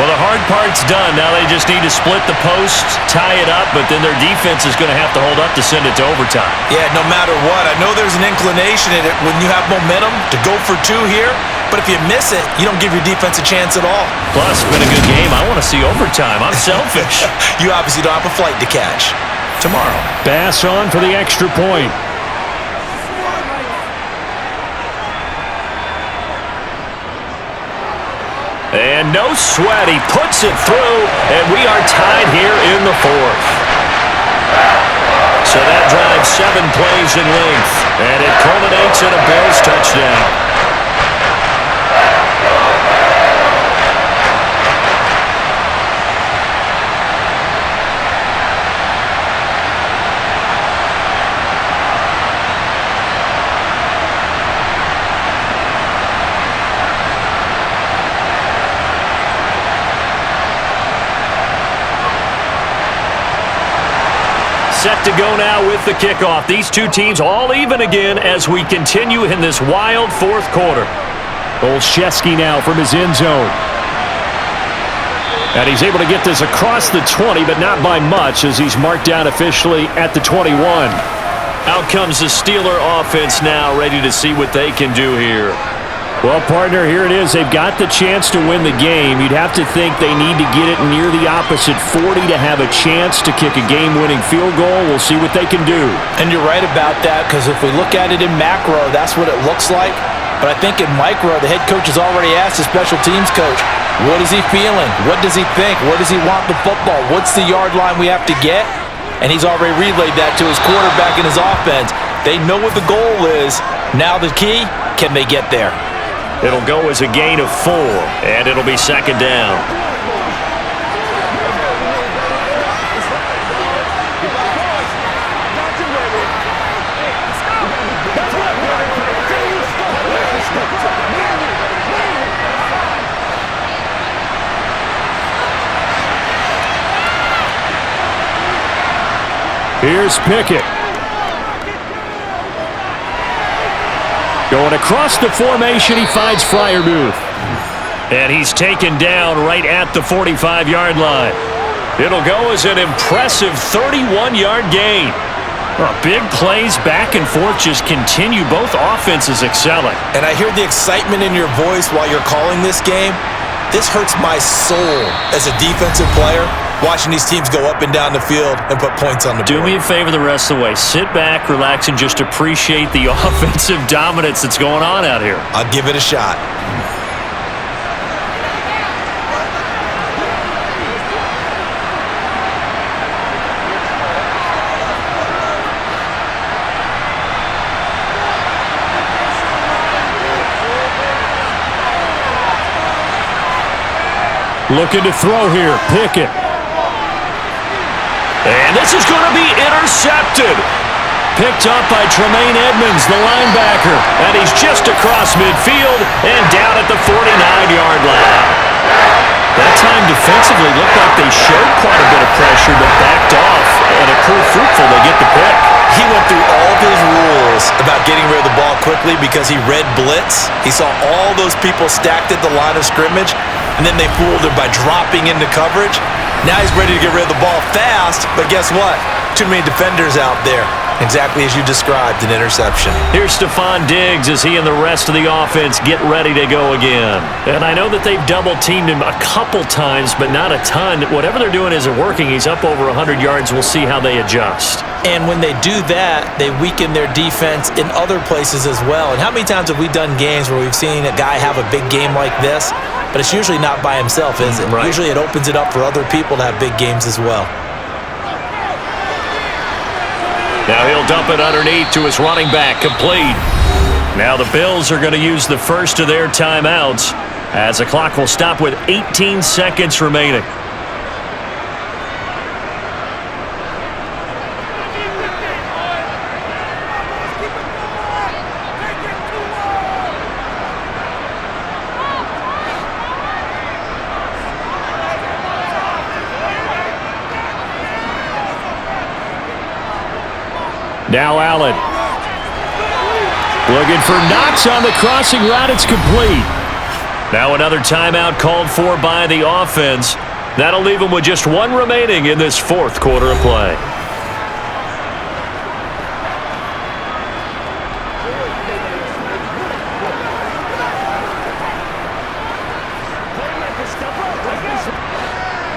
Well, the hard part's done. Now they just need to split the post, tie it up, but then their defense is going to have to hold up to send it to overtime. Yeah, no matter what. I know there's an inclination in it when you have momentum to go for 2 here, but if you miss it, you don't give your defense a chance at all. Plus, it's been a good game. I want to see overtime. I'm selfish. You obviously don't have a flight to catch. Tomorrow. Bass on for the extra point. And no sweat, he puts it through, and we are tied here in the 4th. So that drives 7 plays in length, and it culminates in a Bills touchdown. Set to go now with the kickoff. These two teams all even again as we continue in this wild 4th quarter. Olszewski now from his end zone. And he's able to get this across the 20, but not by much as he's marked down officially at the 21. Out comes the Steeler offense now, ready to see what they can do here. Well, partner, here it is. They've got the chance to win the game. You'd have to think they need to get it near the opposite 40 to have a chance to kick a game-winning field goal. We'll see what they can do. And you're right about that, because if we look at it in macro, that's what it looks like. But I think in micro, the head coach has already asked the special teams coach, what is he feeling? What does he think? Where does he want the football? What's the yard line we have to get? And he's already relayed that to his quarterback and his offense. They know what the goal is. Now the key, can they get there? It'll go as a gain of 4, and it'll be 2nd down. Here's Pickett. Going across the formation, he finds Freiermuth. And he's taken down right at the 45-yard line. It'll go as an impressive 31-yard gain. Big plays back and forth just continue. Both offenses excelling. And I hear the excitement in your voice while you're calling this game. This hurts my soul as a defensive player, watching these teams go up and down the field and put points on the board. Do me a favor the rest of the way. Sit back, relax, and just appreciate the offensive dominance that's going on out here. I'll give it a shot. Looking to throw here, Pickett. And this is going to be intercepted. Picked up by Tremaine Edmonds, the linebacker. And he's just across midfield and down at the 49-yard line. That time defensively looked like they showed quite a bit of pressure but backed off. And it proved fruitful. They get the pick. He went through all of his rules about getting rid of the ball quickly because he read blitz. He saw all those people stacked at the line of scrimmage, and then they fooled him by dropping into coverage. Now he's ready to get rid of the ball fast, but guess what? Too many defenders out there. Exactly as you described, an interception. Here's Stephon Diggs as he and the rest of the offense get ready to go again. And I know that they've double-teamed him a couple times, but not a ton. Whatever they're doing isn't working. He's up over 100 yards. We'll see how they adjust. And when they do that, they weaken their defense in other places as well. And how many times have we done games where we've seen a guy have a big game like this, but it's usually not by himself, is it? Right. Usually it opens it up for other people to have big games as well. Now he'll dump it underneath to his running back, complete. Now the Bills are going to use the first of their timeouts as the clock will stop with 18 seconds remaining. Now Allen. Looking for Knox on the crossing route. It's complete. Now another timeout called for by the offense. That'll leave them with just one remaining in this fourth quarter of play.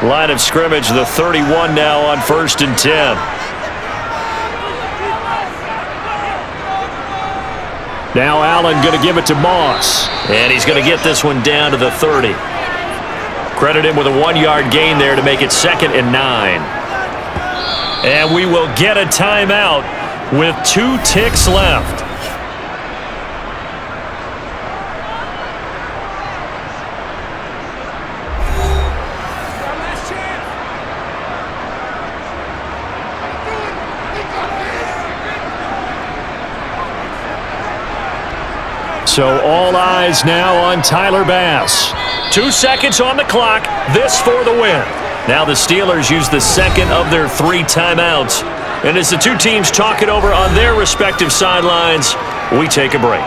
Line of scrimmage, the 31 now on 1st and 10. Now Allen going to give it to Moss. And he's going to get this one down to the 30. Credit him with a 1-yard gain there to make it 2nd and 9. And we will get a timeout with 2 ticks left. So all eyes now on Tyler Bass. 2 seconds on the clock. This for the win. Now the Steelers use the second of their 3 timeouts. And as the two teams talk it over on their respective sidelines, we take a break.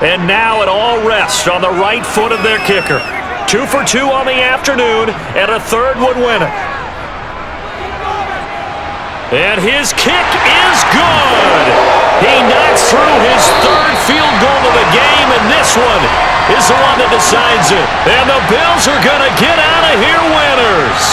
And now it all rests on the right foot of their kicker. 2 for 2 on the afternoon, and a third would win it. And his kick is good. He knocks through his 3rd field goal of the game, and this one is the one that decides it. And the Bills are going to get out of here winners.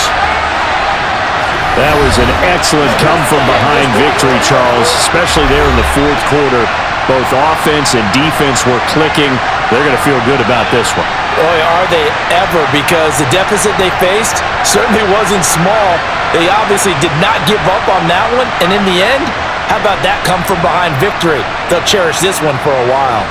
That was an excellent come-from-behind victory, Charles, especially there in the 4th quarter. Both offense and defense were clicking. They're going to feel good about this one. Boy, are they ever, because the deficit they faced certainly wasn't small. They obviously did not give up on that one, and in the end, how about that come-from-behind victory? They'll cherish this one for a while.